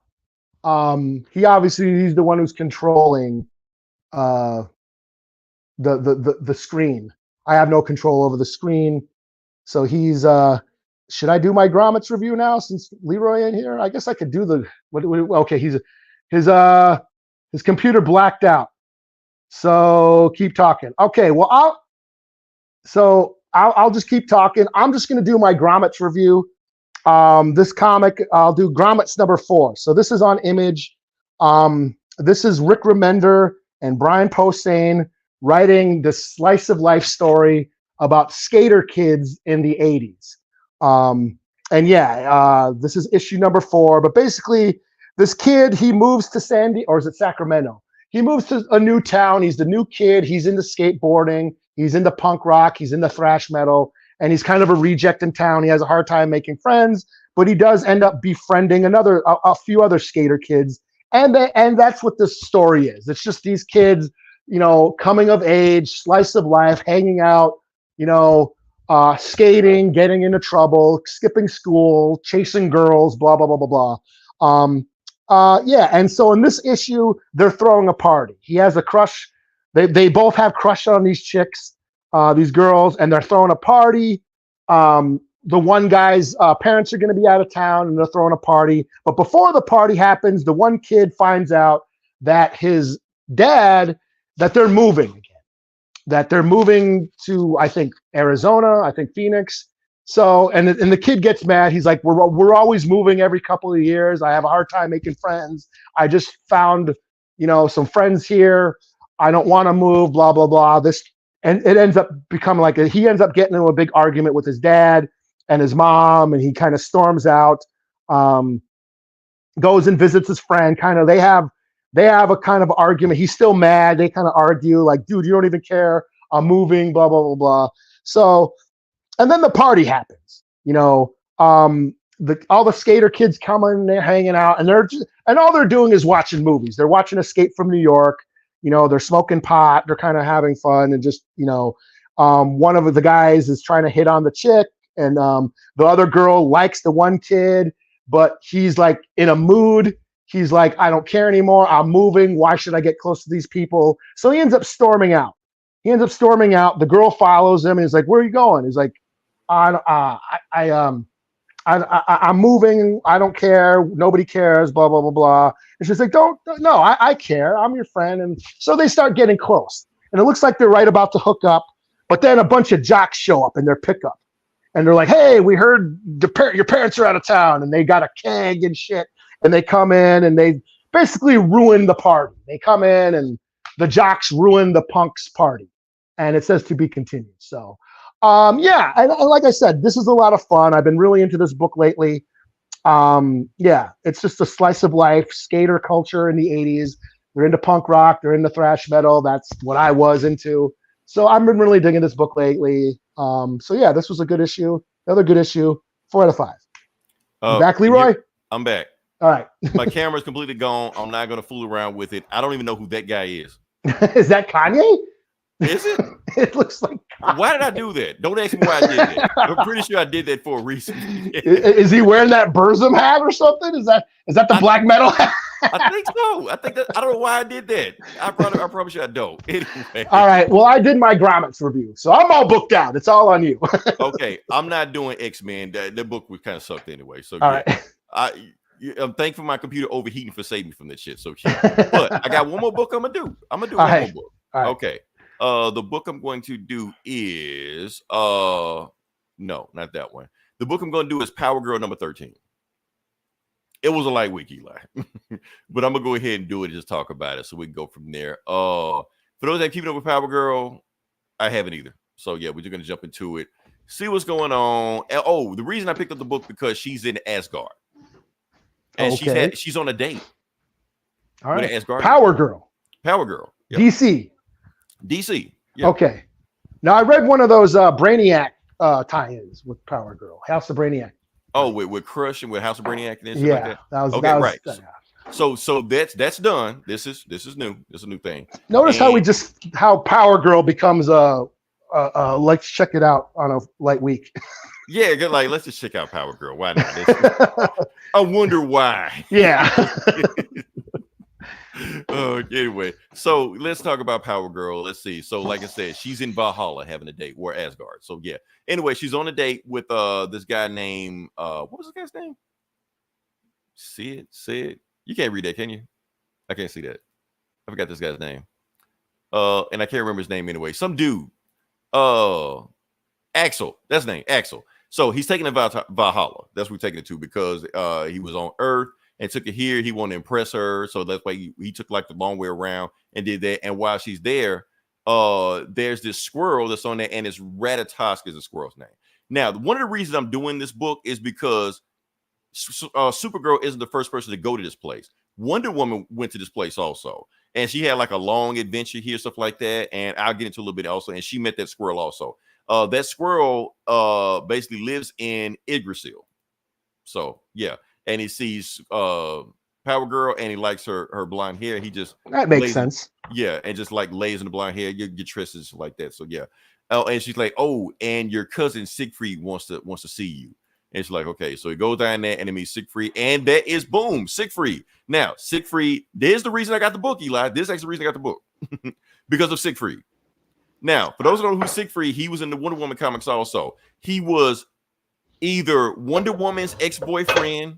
he's the one who's controlling the screen. I have no control over the screen, so he's should I do my Grommets review now since Leroy in here? I guess I could do okay, his computer blacked out, so keep talking. Okay, well I'll just keep talking. I'm just going to do my Grommets review. This comic, I'll do Grommets #4. So this is on Image. This is Rick Remender and Brian Posehn writing this slice of life story about skater kids in the 80s. This is issue #4. But basically, this kid, he moves to Sacramento? He moves to a new town. He's the new kid. He's into skateboarding. He's into punk rock. He's into thrash metal. And he's kind of a reject in town. He has a hard time making friends, but he does end up befriending a few other skater kids. And that's what this story is. It's just these kids, coming of age, slice of life, hanging out, skating, getting into trouble, skipping school, chasing girls, blah, blah, blah, blah, blah. And so in this issue, they're throwing a party. He has a crush. They both have crush on these chicks, these girls, and they're throwing a party. The one guy's parents are going to be out of town, and they're throwing a party. But before the party happens, the one kid finds out that his dad, that they're moving again, that they're moving to, I think, Arizona, I think Phoenix. So, and the kid gets mad. He's like, we're always moving every couple of years. I have a hard time making friends. I just found, some friends here. I don't want to move, blah, blah, blah. And it ends up becoming he ends up getting into a big argument with his dad and his mom, and he kind of storms out, goes and visits his friend. They have a kind of argument. He's still mad. They kind of argue like, dude, you don't even care. I'm moving, blah, blah, blah, blah. So, and then the party happens, all the skater kids come in, they're hanging out, and all they're doing is watching movies. They're watching Escape from New York. They're smoking pot. They're kind of having fun, and just, one of the guys is trying to hit on the chick, and the other girl likes the one kid, but he's like in a mood. He's like, I don't care anymore. I'm moving. Why should I get close to these people? So he ends up storming out. The girl follows him, and he's like, where are you going? He's like, I'm moving. I don't care. Nobody cares. Blah, blah, blah, blah. And she's like, no, I care. I'm your friend. And so they start getting close. And it looks like they're right about to hook up. But then a bunch of jocks show up in their pickup. And they're like, hey, we heard your parents are out of town. And they got a keg and shit. And they come in and they basically ruin the party. They come in and the jocks ruin the punks' party. And it says to be continued. So Yeah, and like I said, this is a lot of fun. I've been really into this book lately. Yeah, it's just a slice of life, skater culture in the 80s. They're into punk rock, they're into thrash metal. That's what I was into. So I've been really digging this book lately. So yeah, this was a good issue. Another good issue. 4 out of 5. You back, Leroy? I'm back. All right. My camera's completely gone. I'm not going to fool around with it. I don't even know who that guy is. Is that Kanye? Is it? It looks like Kanye. Why did I do that? Don't ask me why I did that. I'm pretty sure I did that for a reason. Is he wearing that Burzum hat or something? Is that the black metal hat? I think so. I don't know why I did that. I promise you I don't. Anyway. All right. Well, I did my Grommets review, so I'm all booked out. It's all on you. Okay. I'm not doing X-Men. That book was kind of sucked anyway. So all yeah. right. I'm thankful for my computer overheating for saving me from that shit. So yeah. But I got one more book I'm gonna do. I'm gonna do one more book. All right. Okay. The book I'm going to do is no, not that one. The book I'm going to do is Power Girl number 13. It was a light week, Eli, but I'm gonna go ahead and do it and just talk about it so we can go from there. For those that keep it up with Power Girl, I haven't either. So yeah, we're just gonna jump into it, see what's going on. And, the reason I picked up the book because she's in Asgard, and she's on a date. All right. Asgard Power Girl. Yep. DC. Yep. Okay. Now I read one of those Brainiac tie-ins with Power Girl, House of Brainiac. Oh, with Crush and with House of Brainiac and shit yeah, like that. That was right. Yeah. So that's done. This is new. This is a new thing. Notice how Power Girl becomes let's check it out on a light week. Yeah, good. Like let's just check out Power Girl. Why not? I wonder why. Yeah. Anyway, so let's talk about Power Girl. Let's see. So, like I said, she's in Valhalla having a date. We're Asgard. So yeah. Anyway, she's on a date with this guy named what was the guy's name? Sid. You can't read that, can you? I can't see that. I forgot this guy's name. And I can't remember his name anyway. Some dude. Axel. That's his name. Axel. So he's taking it to Valhalla. That's what we're taking it to because he was on Earth. And took it here. He wanted to impress her. So that's why he took like the long way around and did that. And while she's there, there's this squirrel that's on there. And it's Ratatosk is the squirrel's name. Now, one of the reasons I'm doing this book is because Supergirl isn't the first person to go to this place. Wonder Woman went to this place also. And she had like a long adventure here, stuff like that. And I'll get into a little bit also. And she met that squirrel also. That squirrel basically lives in Yggdrasil. So, yeah. And he sees Power Girl and he likes her blonde hair. He just that makes sense. Yeah, and just like lays in the blonde hair, your tresses like that. So yeah. Oh, and she's like, oh, and your cousin Siegfried wants to see you. And she's like, okay. So he goes down there and he meets Siegfried, and that is boom, Siegfried. Now, Siegfried, there's the reason I got the book, Eli. This is actually the reason I got the book. Because of Siegfried. Now, for those who don't know who's Siegfried, he was in the Wonder Woman comics also. He was either Wonder Woman's ex-boyfriend,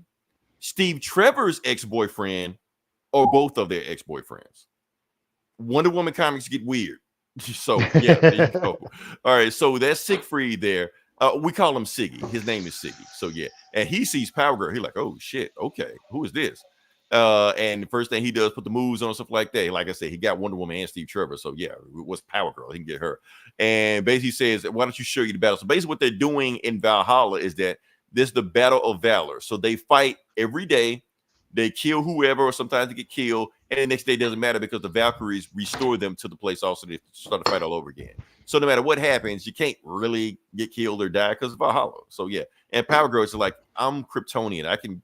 Steve Trevor's ex-boyfriend, or both of their ex-boyfriends. Wonder Woman comics get weird. So, yeah, there you go. All right, so that's Siegfried there. We call him Siggy. His name is Siggy. So, yeah. And he sees Power Girl. He's like, oh, shit. Okay, who is this? And the first thing he does, put the moves on and stuff like that. Like I said, he got Wonder Woman and Steve Trevor. So, yeah, what's Power Girl? He can get her. And basically says, why don't you show you the battle? So, basically what they're doing in Valhalla is that this is the Battle of Valor. So they fight every day. They kill whoever, or sometimes they get killed. And the next day doesn't matter because the Valkyries restore them to the place also to start the fight all over again. So no matter what happens, you can't really get killed or die because of Valhalla. So yeah. And Power Girl is like, I'm Kryptonian. I can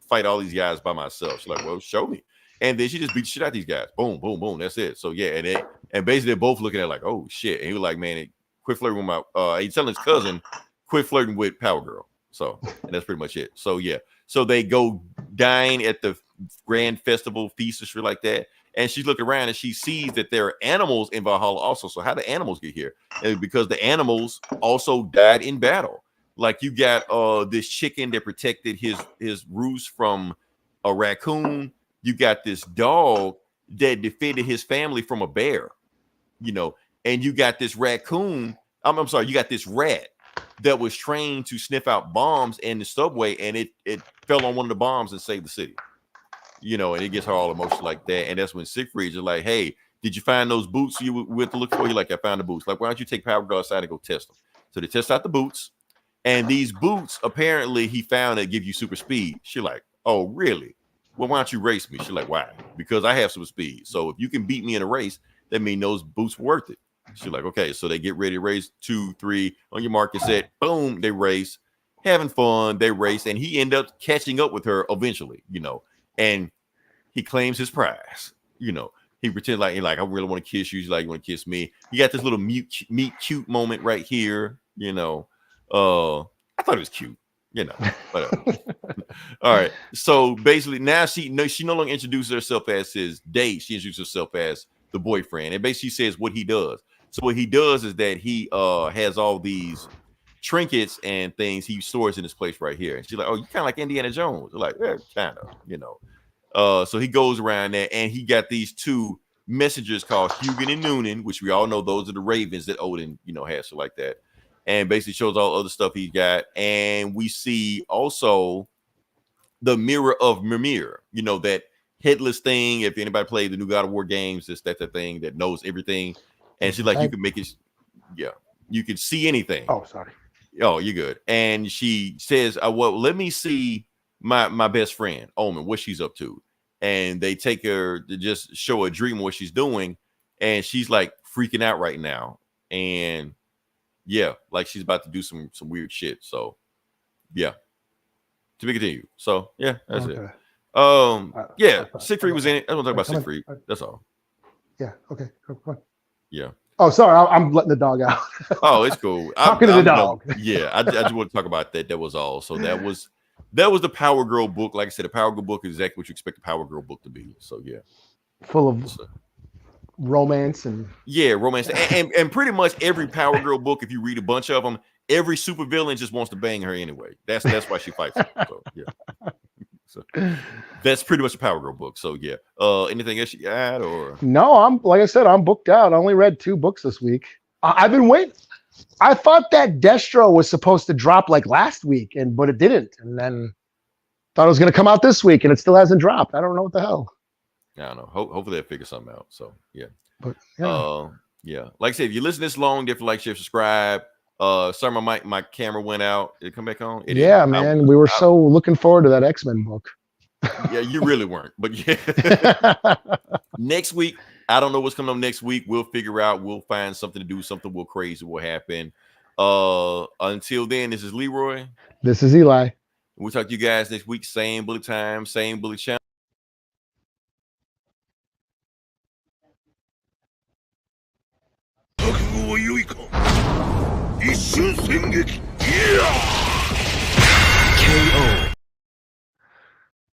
fight all these guys by myself. She's like, well, show me. And then she just beat the shit out of these guys. Boom, boom, boom. That's it. So yeah. And basically they're both looking at it like, oh shit. And he was like, man, quit flirting with my he's telling his cousin, quit flirting with Power Girl. So, and that's pretty much it. So, yeah. So they go dine at the grand festival feast or shit like that. And she's looking around and she sees that there are animals in Valhalla also. So how do animals get here? And because the animals also died in battle. Like you got this chicken that protected his roost from a raccoon. You got this dog that defended his family from a bear, and you got this raccoon. I'm sorry, you got this rat that was trained to sniff out bombs in the subway, and it fell on one of the bombs and saved the city. And it gets her all emotional like that. And that's when Siegfried's are like, hey, did you find those boots you went to look for? You're like, I found the boots. Like, why don't you take Power Girl outside and go test them? So they test out the boots, and these boots apparently he found that give you super speed. She like, oh really? Well, why don't you race me? She like, why? Because I have super speed. So if you can beat me in a race, that means those boots were worth it. She like, okay. So they get ready to race 2, 3 on your mark and set. Boom, they race, having fun. They race, and he ended up catching up with her eventually, and he claims his prize. He pretends like I really want to kiss you. She's like, you want to kiss me? You got this little meet cute moment right here. I thought it was cute. Whatever. All right. So basically, now she no longer introduces herself as his date. She introduces herself as the boyfriend, and basically says what he does. So what he does is that he has all these trinkets and things he stores in this place right here. And she's like, oh, you kind of like Indiana Jones. They're like, yeah, kind of, So he goes around there, and he got these 2 messengers called Hugin and Noonan, which we all know those are the ravens that Odin, has, so like that. And basically shows all other stuff he's got. And we see also the mirror of Mimir, that headless thing. If anybody played the new God of War games, that's the thing that knows everything. And she's like, you can make it, you can see anything. Oh, sorry. Oh, you're good. And she says, well, let me see my best friend, Omen, what she's up to. And they take her to just show a dream of what she's doing. And she's like freaking out right now. And yeah, like she's about to do some weird shit. So yeah, to be continued. So yeah, that's it. Yeah, Siegfried was in it. I don't talk about Siegfried. That's all. Yeah. Okay. Come on. Yeah. Oh, sorry. I'm letting the dog out. Oh, it's cool. Talking to the dog. I just want to talk about that. That was all. So that was the Power Girl book. Like I said, the Power Girl book is exactly what you expect a Power Girl book to be. So yeah, full of romance and romance and pretty much every Power Girl book. If you read a bunch of them, every supervillain just wants to bang her anyway. That's why she fights. So yeah. So that's pretty much a Power Girl book. So yeah. Anything else you got or no? Like I said, I'm booked out. I only read 2 books this week. I've been waiting. I thought that Destro was supposed to drop like last week, but it didn't. And then thought it was going to come out this week, and it still hasn't dropped. I don't know what the hell. I don't know. Hopefully they'll figure something out. So yeah. But yeah. Like I said, if you listen this long, definitely like, share, subscribe. Sorry, my camera went out. Did it come back on? Man. We were so looking forward to that X-Men book. Yeah, you really weren't. But yeah. Next week, I don't know what's coming up next week. We'll figure out. We'll find something to do. Something will crazy will happen. Until then, this is Leroy. This is Eli. We'll talk to you guys next week. Same bullet time, same bullet channel. One瞬戦撃。いや